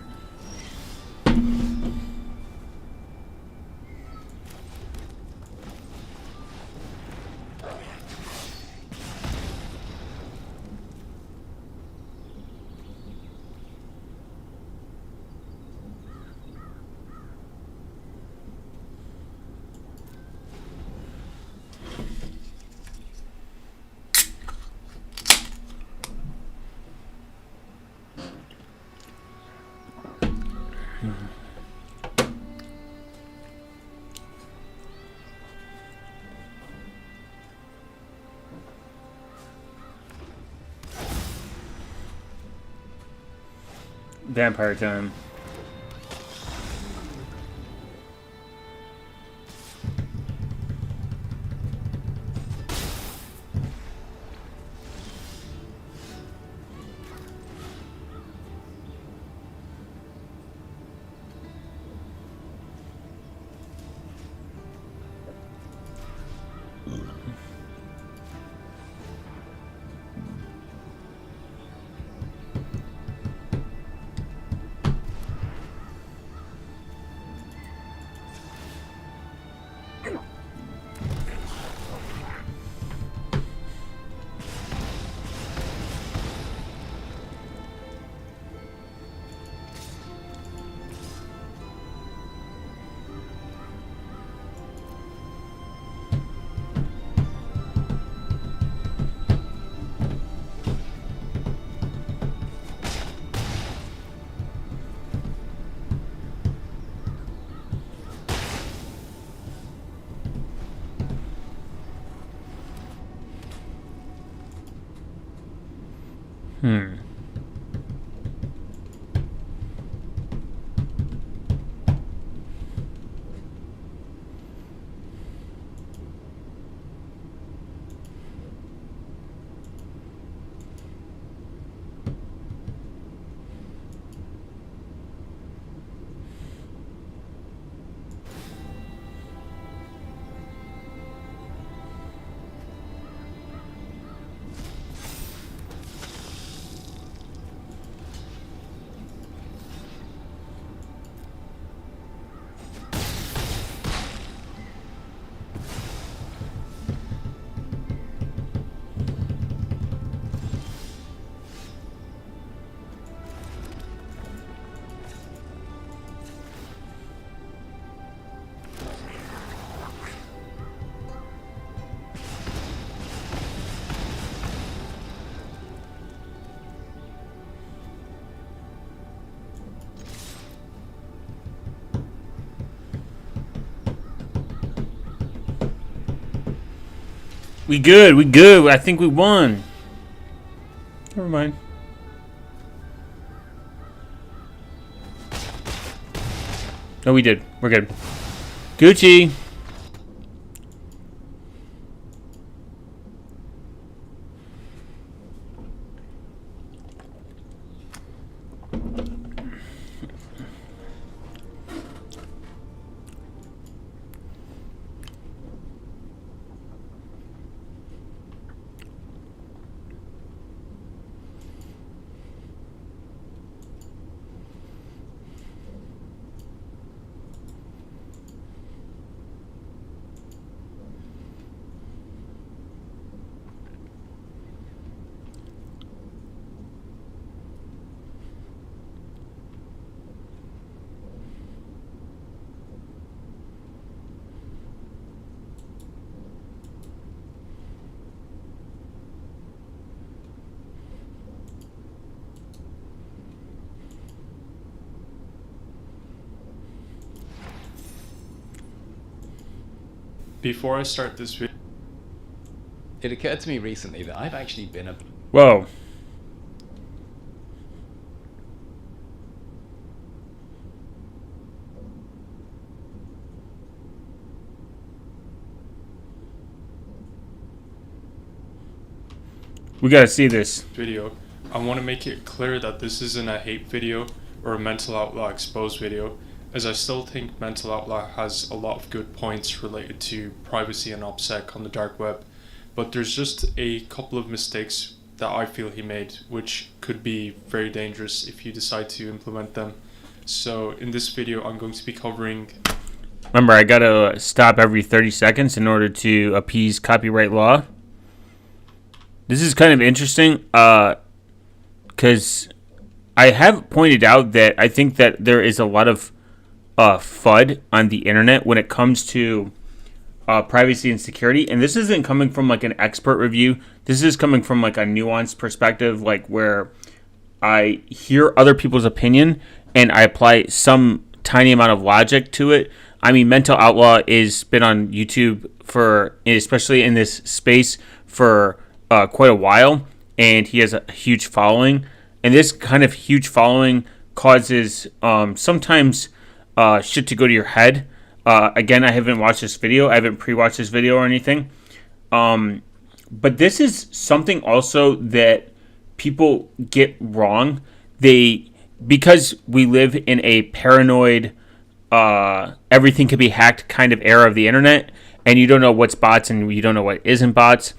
Vampire time. We good. I think we won. Never mind. No, we did. We're good. Gucci. Before I start this video, It occurred to me recently that I've actually been a... Whoa. We gotta see this. video, I want to make it clear that this isn't a hate video or a Mental Outlaw exposed video, as I still think Mental Outlaw has a lot of good points related to privacy and OPSEC on the dark web, but there's just a couple of mistakes that I feel he made, which could be very dangerous if you decide to implement them. So in this video, I'm going to be covering... Remember, I gotta stop every 30 seconds in order to appease copyright law. This is kind of interesting, because I have pointed out that I think that there is a lot of FUD on the internet when it comes to privacy and security. And this isn't coming from like an expert review. This is coming from like a nuanced perspective, like where I hear other people's opinion and I apply some tiny amount of logic to it. I mean, Mental Outlaw has been on YouTube for, especially in this space, for quite a while, and he has a huge following. And this kind of huge following causes sometimes shit to go to your head. Again, I haven't watched this video. I haven't pre-watched this video or anything. But this is something also that people get wrong. Because we live in a paranoid, everything can be hacked kind of era of the internet, and you don't know what's bots and you don't know what isn't bots.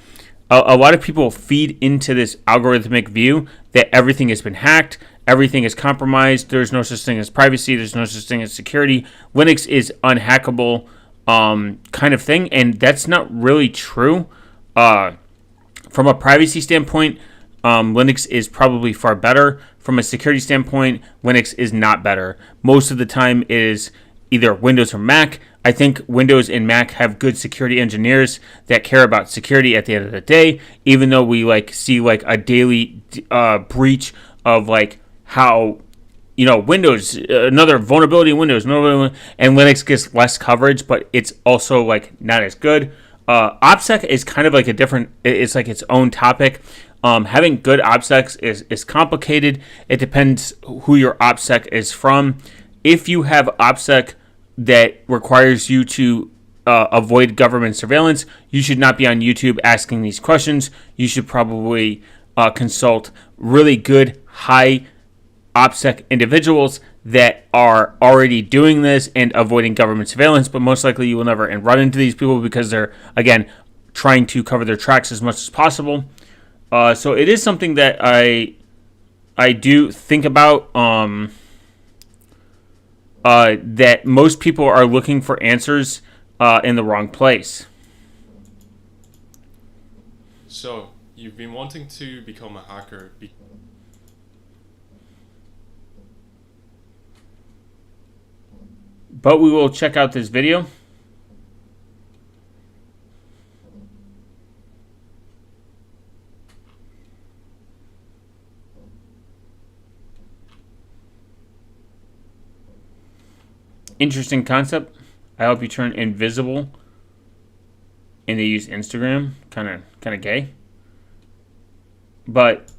A lot of people feed into this algorithmic view that everything has been hacked, everything is compromised, there's no such thing as privacy, there's no such thing as security, Linux is unhackable, kind of thing, and that's not really true. From a privacy standpoint, Linux is probably far better. From a security standpoint, Linux is not better. Most of the time it is either Windows or Mac. I think Windows and Mac have good security engineers that care about security at the end of the day, even though we see a daily breach of how Windows, another vulnerability in Windows, and Linux gets less coverage, but it's also not as good. OPSEC is kind of a different, it's its own topic. Having good OPSEC is complicated. It depends who your OPSEC is from. If you have OPSEC that requires you to avoid government surveillance, you should not be on YouTube asking these questions. You should probably consult really good, high OPSEC individuals that are already doing this and avoiding government surveillance, but most likely you will never run into these people because they're, again, trying to cover their tracks as much as possible. So it is something that I do think about, that most people are looking for answers in the wrong place. So, you've been wanting to become a hacker. But we will check out this video. Interesting concept. I hope you turn invisible and they use Instagram. Kind of gay. But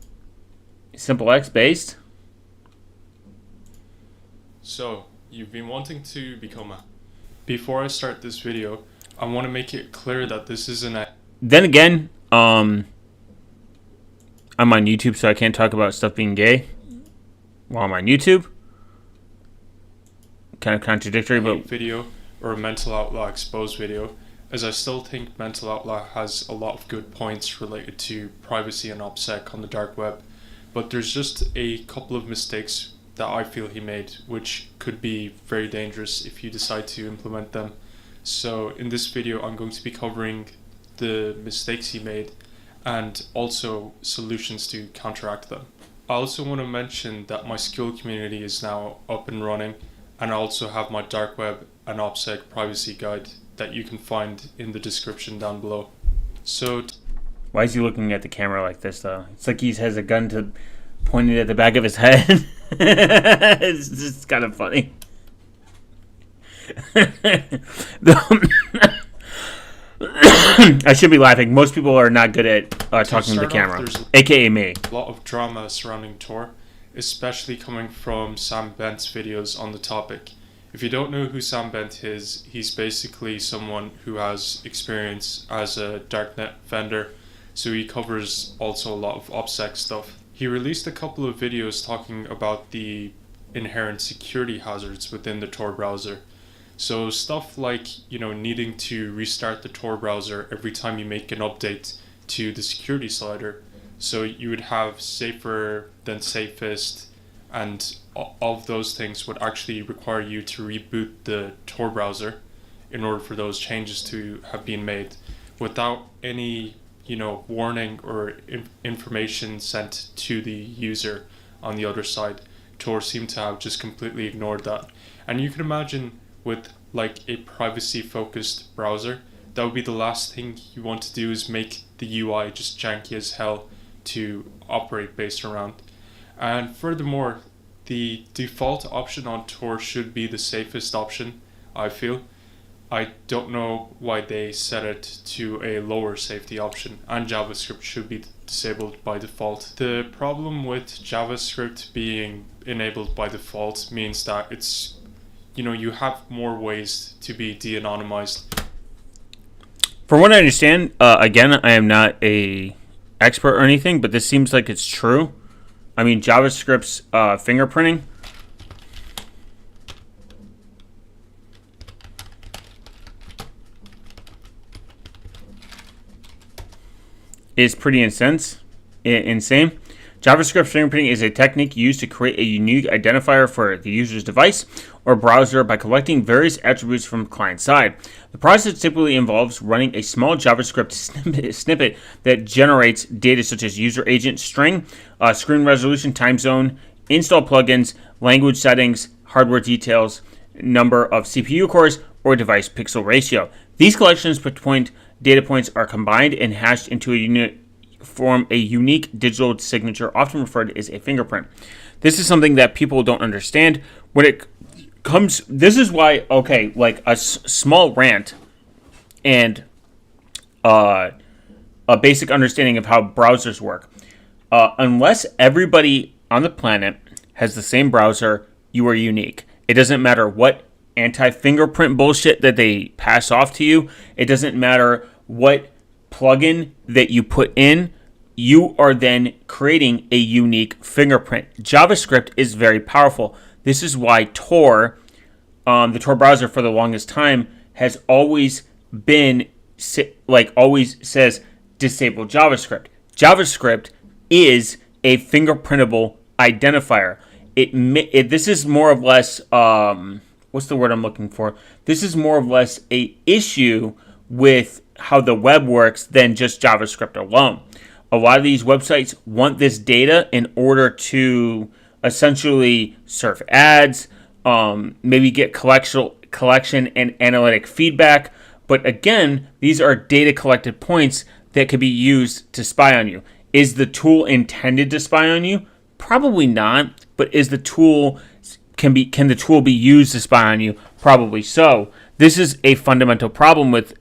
Simple X based. So, you've been wanting to become a... Before I start this video, I want to make it clear that this isn't a... Then again, I'm on YouTube, so I can't talk about stuff being gay while I'm on YouTube. Kind of contradictory, but... video or a Mental Outlaw exposed video, as I still think Mental Outlaw has a lot of good points related to privacy and OPSEC on the dark web, but there's just a couple of mistakes that I feel he made, which could be very dangerous if you decide to implement them. So in this video, I'm going to be covering the mistakes he made and also solutions to counteract them. I also want to mention that my Skill community is now up and running, and I also have my dark web and OPSEC privacy guide that you can find in the description down below. So, why is he looking at the camera like this, though? It's like he has a gun pointed at the back of his head. It's just kind of funny. I should be laughing. Most people are not good at talking to the camera, aka me. A lot of drama surrounding Tor, especially coming from Sam Bent's videos on the topic. If you don't know who Sam Bent is, he's basically someone who has experience as a darknet vendor, so he covers also a lot of OPSEC stuff. He released a couple of videos talking about the inherent security hazards within the Tor browser. So stuff like, needing to restart the Tor browser every time you make an update to the security slider, So you would have safer than safest, and all of those things would actually require you to reboot the Tor browser in order for those changes to have been made without any warning or information sent to the user on the other side. Tor seemed to have just completely ignored that. And you can imagine with like a privacy focused browser, that would be the last thing you want to do, is make the UI just janky as hell to operate based around. And furthermore, the default option on Tor should be the safest option, I feel. I don't know why they set it to a lower safety option, and JavaScript should be disabled by default. The problem with JavaScript being enabled by default means that it's, you have more ways to be de-anonymized. From what I understand, again, I am not a expert or anything, but this seems like it's true. I mean, JavaScript's fingerprinting is pretty insane. JavaScript fingerprinting is a technique used to create a unique identifier for the user's device or browser by collecting various attributes from the client side. The process typically involves running a small JavaScript snippet that generates data such as user agent string, screen resolution, time zone, install plugins, language settings, hardware details, number of CPU cores, or device pixel ratio. These collections between data points are combined and hashed into a unit form a unique digital signature, often referred to as a fingerprint. This is something that people don't understand when it comes. This is why, like a small rant and a basic understanding of how browsers work. Unless everybody on the planet has the same browser, you are unique. It doesn't matter what anti-fingerprint bullshit that they pass off to you. It doesn't matter what plugin that you put in. You are then creating a unique fingerprint. JavaScript is very powerful. This is why Tor, the Tor browser for the longest time, has always been, always says disable JavaScript. JavaScript is a fingerprintable identifier. This is more or less, what's the word I'm looking for? This is more or less a issue with how the web works than just JavaScript alone. A lot of these websites want this data in order to essentially serve ads, maybe get collection and analytic feedback. But again, these are data collected points that could be used to spy on you. Is the tool intended to spy on you? Probably not. But can the tool be used to spy on you? Probably so. This is a fundamental problem with.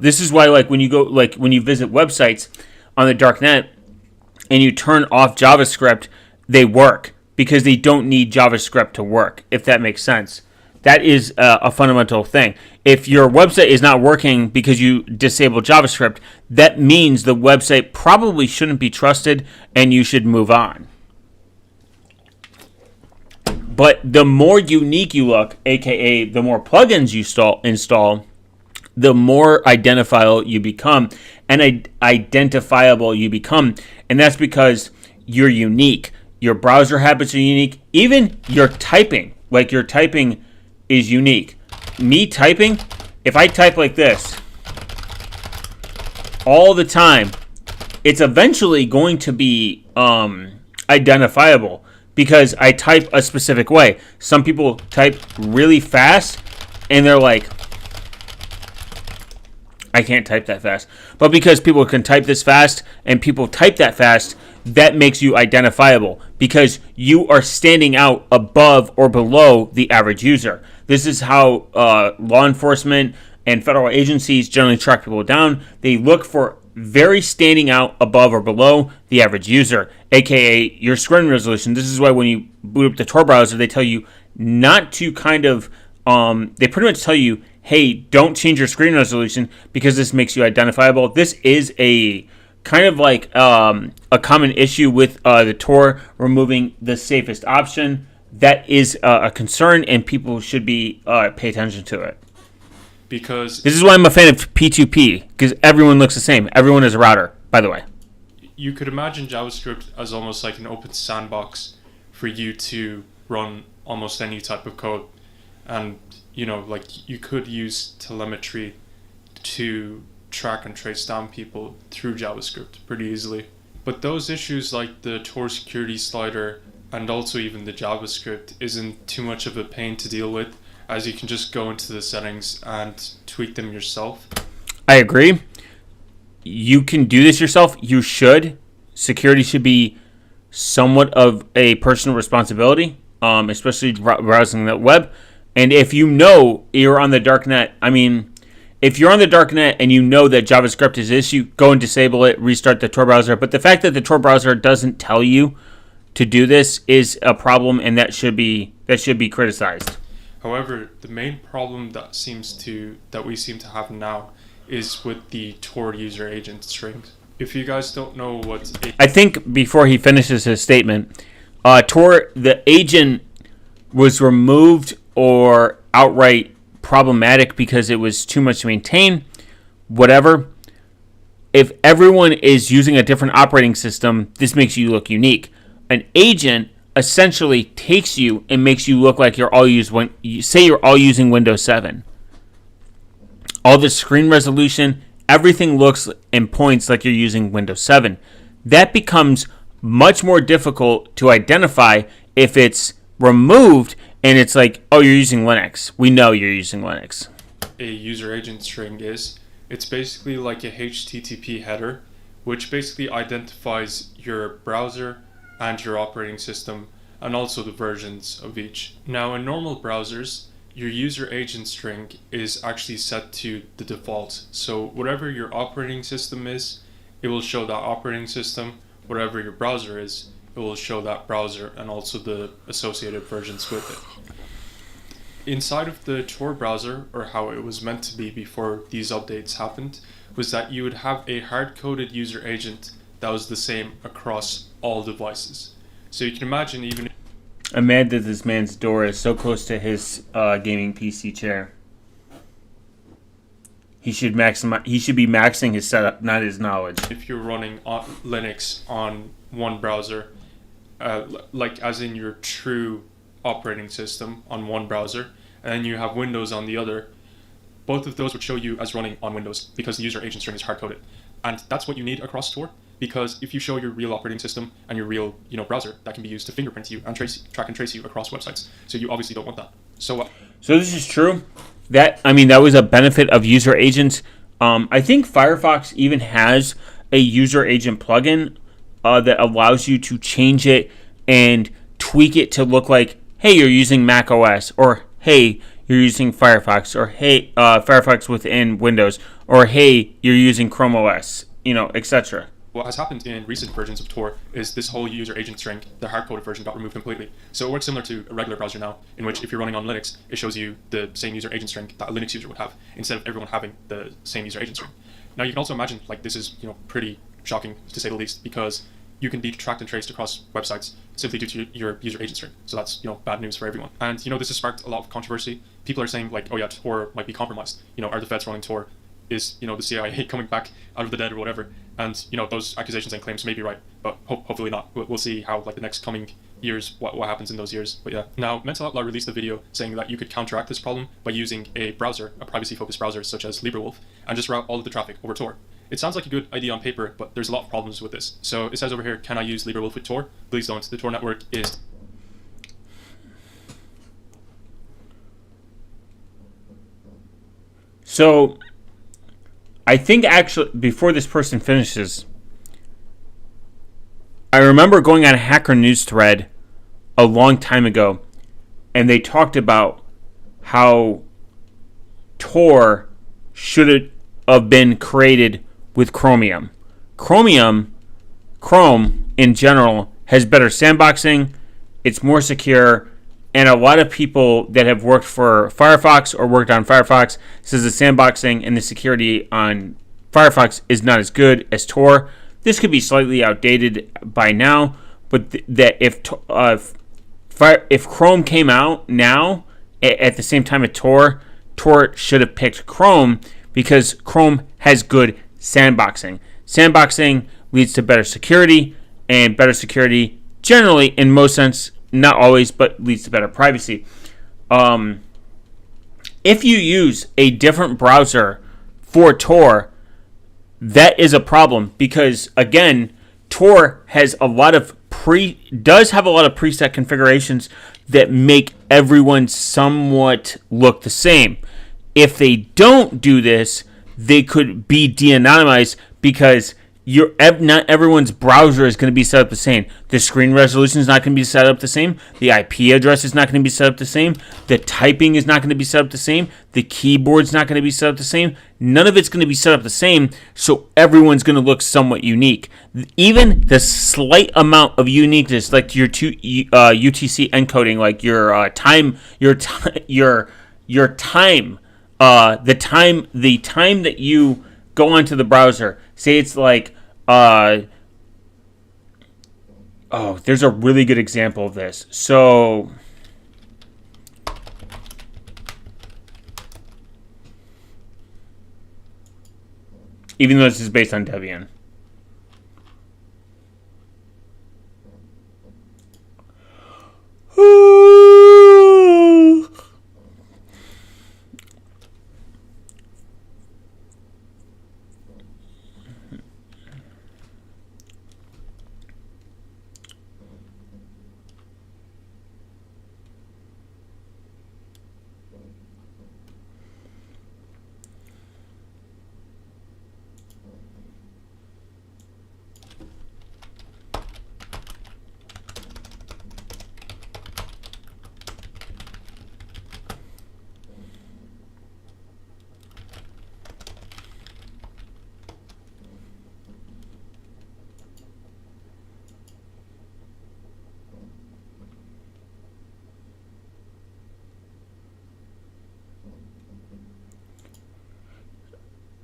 This is why, when you visit websites on the dark net and you turn off JavaScript, they work because they don't need JavaScript to work. If that makes sense, that is a fundamental thing. If your website is not working because you disable JavaScript, that means the website probably shouldn't be trusted and you should move on. But the more unique you look, aka the more plugins you install, the more identifiable you become, and that's because you're unique. Your browser habits are unique. Even your typing, your typing is unique. Me typing, if I type like this all the time, it's eventually going to be identifiable. Because I type a specific way. Some people type really fast, and they're like, I can't type that fast. But because people can type this fast, and people type that fast, that makes you identifiable. Because you are standing out above or below the average user. This is how law enforcement and federal agencies generally track people down. They look for very standing out above or below the average user, aka your screen resolution. This is why when you boot up the Tor browser, they tell you not to they pretty much tell you, hey, don't change your screen resolution because this makes you identifiable. This is a kind of a common issue with the Tor removing the safest option. That is a concern, and people should pay attention to it. Because this is why I'm a fan of P2P, because everyone looks the same. Everyone is a router, by the way. you could imagine JavaScript as almost like an open sandbox for you to run almost any type of code. And, like you could use telemetry to track and trace down people through JavaScript pretty easily. But those issues like the Tor security slider and also even the JavaScript isn't too much of a pain to deal with, as you can just go into the settings and tweak them yourself. I agree. You can do this yourself. You should. Security should be somewhat of a personal responsibility, especially browsing the web. And if you know you're on the darknet, if you're on the darknet and you know that JavaScript is an issue, go and disable it, restart the Tor browser. But the fact that the Tor browser doesn't tell you to do this is a problem, and that should be criticized. However, the main problem that we seem to have now is with the Tor user agent strings. If you guys don't know I think before he finishes his statement, Tor, the agent was removed or outright problematic because it was too much to maintain, whatever. If everyone is using a different operating system, this makes you look unique. An agent essentially takes you and makes you look like you're all using Windows 7. All the screen resolution, everything looks and points like you're using Windows 7. That becomes much more difficult to identify if it's removed and it's like, oh, you're using Linux. We know you're using Linux. A user agent string is, it's basically like a HTTP header, which basically identifies your browser and your operating system and also the versions of each. Now, in normal browsers, your user agent string is actually set to the default. So whatever your operating system is, it will show that operating system. Whatever your browser is, it will show that browser and also the associated versions with it. Inside of the Tor browser, or how it was meant to be before these updates happened, was that you would have a hard-coded user agent that was the same across all devices. So you can imagine even... I'm mad that this man's door is so close to his gaming PC chair. He should be maxing his setup, not his knowledge. If you're running Linux on one browser, like as in your true operating system on one browser, and then you have Windows on the other, both of those would show you as running on Windows because the user agent string is hard-coded. And that's what you need across Tor, because if you show your real operating system and your real browser, that can be used to fingerprint you and track and trace you across websites. So you obviously don't want that. So this is true. That was a benefit of user agents. I think Firefox even has a user agent plugin that allows you to change it and tweak it to look like, hey, you're using Mac OS, or hey, you're using Firefox, or hey, Firefox within Windows, or hey, you're using Chrome OS, etc. What has happened in recent versions of Tor is this whole user agent string, the hard-coded version, got removed completely. So it works similar to a regular browser now, in which if you're running on Linux, it shows you the same user agent string that a Linux user would have, instead of everyone having the same user agent string. Now you can also imagine, this is pretty shocking to say the least, because you can be tracked and traced across websites simply due to your user agent string. So that's bad news for everyone. And this has sparked a lot of controversy. People are saying oh yeah, Tor might be compromised. Are the feds running Tor? Is the CIA coming back out of the dead or whatever? And those accusations and claims may be right, but hopefully not. We'll see how the next coming years what happens in those years. But yeah, now Mental Outlaw released a video saying that you could counteract this problem by using a browser, a privacy-focused browser such as LibreWolf, and just route all of the traffic over Tor. It sounds like a good idea on paper, but there's a lot of problems with this. So it says over here, can I use LibreWolf with Tor? Please don't. The Tor network is... So, I think actually, before this person finishes, I remember going on a Hacker News thread a long time ago, and they talked about how Tor should have been created with Chromium. Chrome in general has better sandboxing, it's more secure, and a lot of people that have worked for Firefox or worked on Firefox says the sandboxing and the security on Firefox is not as good as Tor. This could be slightly outdated by now, but that if Chrome came out now at the same time as Tor should have picked Chrome because Chrome has good sandboxing. Sandboxing leads to better security, and better security generally, in most sense, not always, but leads to better privacy. If you use a different browser for Tor, that is a problem because, again, Tor has a lot of preset configurations that make everyone somewhat look the same. If they don't do this, they could be de-anonymized because not everyone's browser is going to be set up the same. The screen resolution is not going to be set up the same. The IP address is not going to be set up the same. The typing is not going to be set up the same. The keyboard's not going to be set up the same. None of it's going to be set up the same, so everyone's going to look somewhat unique. Even the slight amount of uniqueness, like your UTC encoding, like your time that you go onto the browser. Say it's like, there's a really good example of this. So, even though this is based on Debian.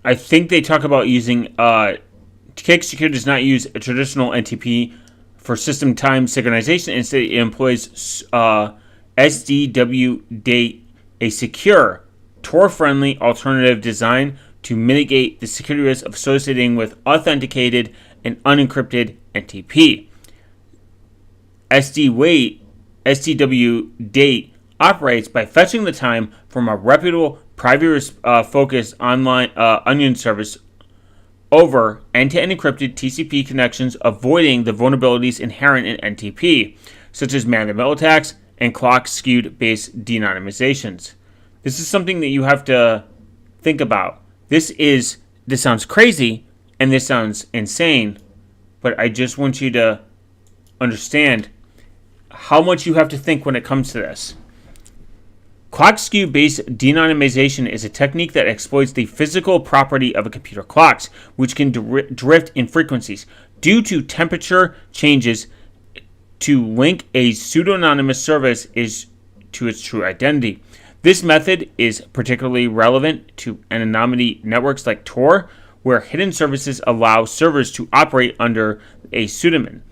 I think they talk about using Cake Secure does not use a traditional NTP for system time synchronization. Instead, it employs SDW date, a secure, Tor-friendly alternative design to mitigate the security risk of associating with authenticated and unencrypted NTP. SDW date operates by fetching the time from a reputable privacy-focused online onion service over end-to-end encrypted TCP connections, avoiding the vulnerabilities inherent in NTP, such as man-in-the-middle attacks and clock-skewed-based de-anonymizations. This is something that you have to think about. This sounds crazy and this sounds insane, but I just want you to understand how much you have to think when it comes to this. Clock skew-based de-anonymization is a technique that exploits the physical property of a computer clocks, which can drift in frequencies due to temperature changes to link a pseudo-anonymous service to its true identity. This method is particularly relevant to anonymity networks like Tor, where hidden services allow servers to operate under a pseudonym.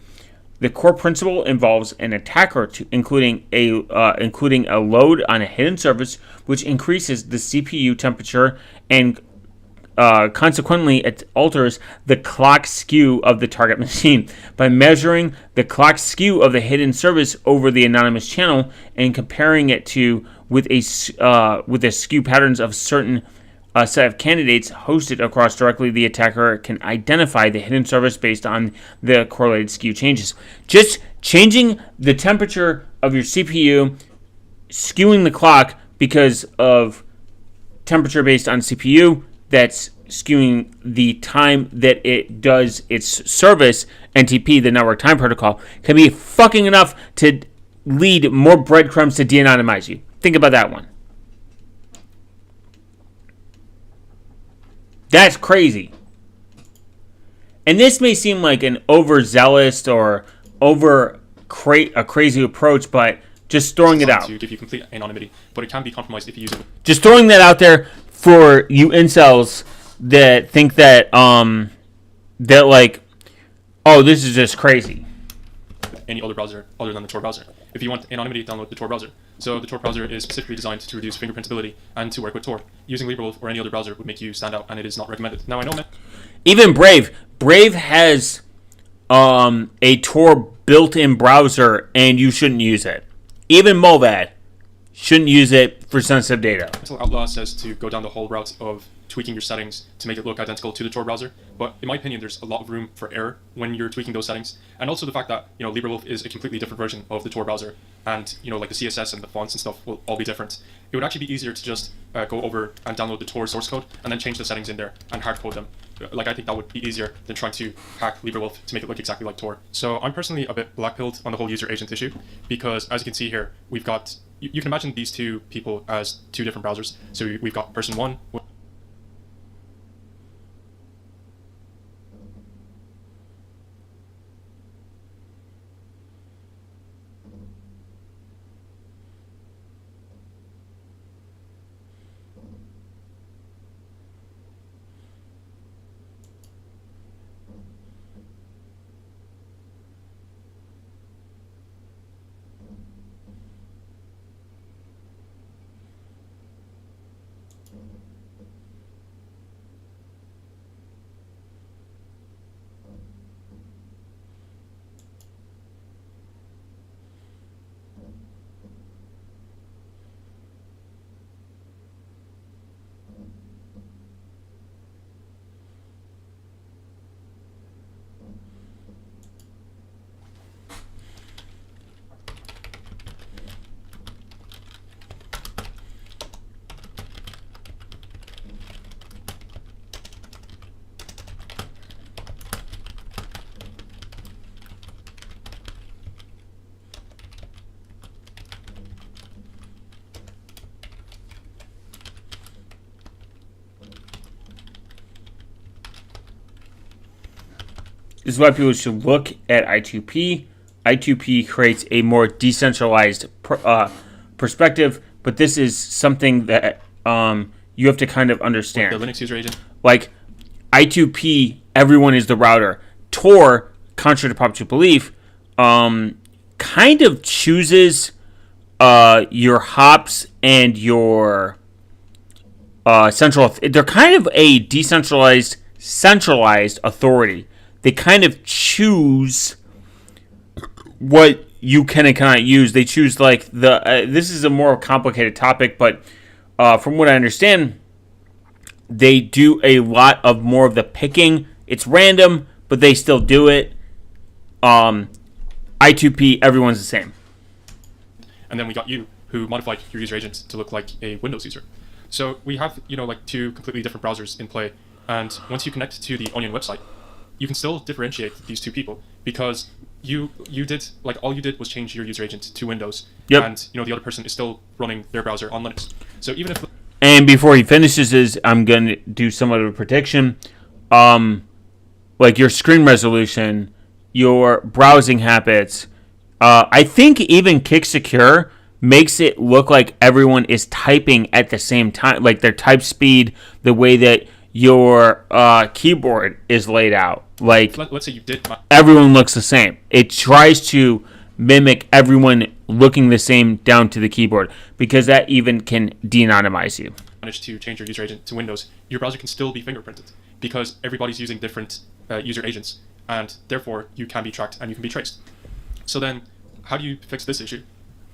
The core principle involves an attacker including a load on a hidden service, which increases the CPU temperature and consequently it alters the clock skew of the target machine. By measuring the clock skew of the hidden service over the anonymous channel and comparing it with the skew patterns of certain set of candidates hosted across directly, the attacker can identify the hidden service based on the correlated skew changes. Just changing the temperature of your CPU, skewing the clock because of temperature based on CPU, that's skewing the time that it does its service, NTP, the network time protocol, can be fucking enough to lead more breadcrumbs to de-anonymize you. Think about that one. That's crazy. And this may seem like an overzealous or a crazy approach, but just throwing it out. To give you complete anonymity, but it can be compromised if you use it. Just throwing that out there for you incels that think that this is just crazy. Any other browser other than the Tor browser. If you want anonymity, download the Tor browser. So the Tor browser is specifically designed to reduce fingerprintability and to work with Tor. Using Liberal or any other browser would make you stand out, and it is not recommended. Now I know, man. Even Brave has a Tor built-in browser and you shouldn't use it. Even Movad shouldn't use it for sensitive data. Mental Outlaw says to go down the whole route of tweaking your settings to make it look identical to the Tor browser, but in my opinion, there's a lot of room for error when you're tweaking those settings, and also the fact that LibreWolf is a completely different version of the Tor browser, and like the CSS and the fonts and stuff will all be different. It would actually be easier to just go over and download the Tor source code and then change the settings in there and hard code them. Like, I think that would be easier than trying to hack LibreWolf to make it look exactly like Tor. So I'm personally a bit black-pilled on the whole user agent issue, because as you can see here, we've got, you can imagine these two people as two different browsers. So we've got person one. This is why people should look at I2P. I2P creates a more decentralized perspective, but this is something that you have to kind of understand. The Linux user agent. Like, I2P, everyone is the router. Tor, contrary to popular belief, kind of chooses your hops and your central. They're kind of a decentralized, centralized authority. They kind of choose what you can and cannot use. They choose, like, the. This is a more complicated topic, but from what I understand, they do a lot of more of the picking. It's random, but they still do it. I2P, everyone's the same. And then we got you, who modified your user agent to look like a Windows user. So we have, like, two completely different browsers in play. And once you connect to the Onion website, you can still differentiate these two people, because you did, like, all you did was change your user agent to Windows. Yep. And the other person is still running their browser on Linux. So even if... And before he finishes, I'm going to do somewhat of a prediction. Like your screen resolution, your browsing habits. I think even Kick Secure makes it look like everyone is typing at the same time, like their type speed, the way that your keyboard is laid out. Like, let's say you did... Everyone looks the same. It tries to mimic everyone looking the same down to the keyboard, because that even can de-anonymize you. Manage to change your user agent to Windows, your browser can still be fingerprinted, because everybody's using different user agents, and therefore you can be tracked and you can be traced. So then, how do you fix this issue?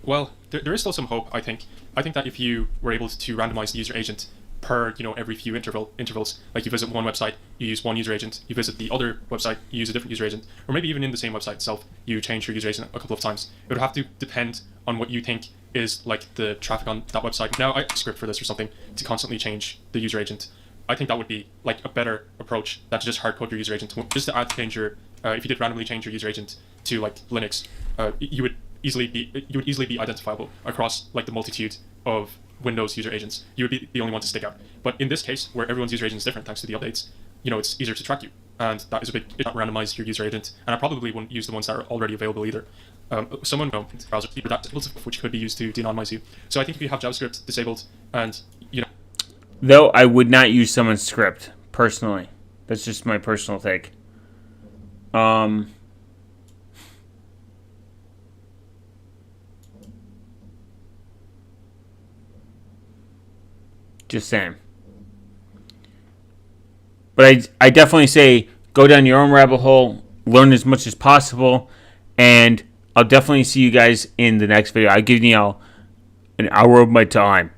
Well, there is still some hope, I think. I think that if you were able to randomize the user agent per, every few intervals, like you visit one website, you use one user agent, you visit the other website, you use a different user agent, or maybe even in the same website itself, you change your user agent a couple of times. It would have to depend on what you think is, like, the traffic on that website. Now, I script for this or something to constantly change the user agent. I think that would be, like, a better approach than to just hard code your user agent. Just to change your, if you did randomly change your user agent to, like, Linux, you would easily be identifiable across, like, the multitude of Windows user agents. You would be the only one to stick out. But in this case, where everyone's user agent is different thanks to the updates, it's easier to track you. And that is a big, it randomize your user agent. And I probably wouldn't use the ones that are already available either. Someone browser which could be used to de-anonymize you. So I think if you have JavaScript disabled and Though I would not use someone's script personally. That's just my personal take. Just saying. But I definitely say go down your own rabbit hole. learn as much as possible, and I'll definitely see you guys in the next video. I'll give you all an hour of my time.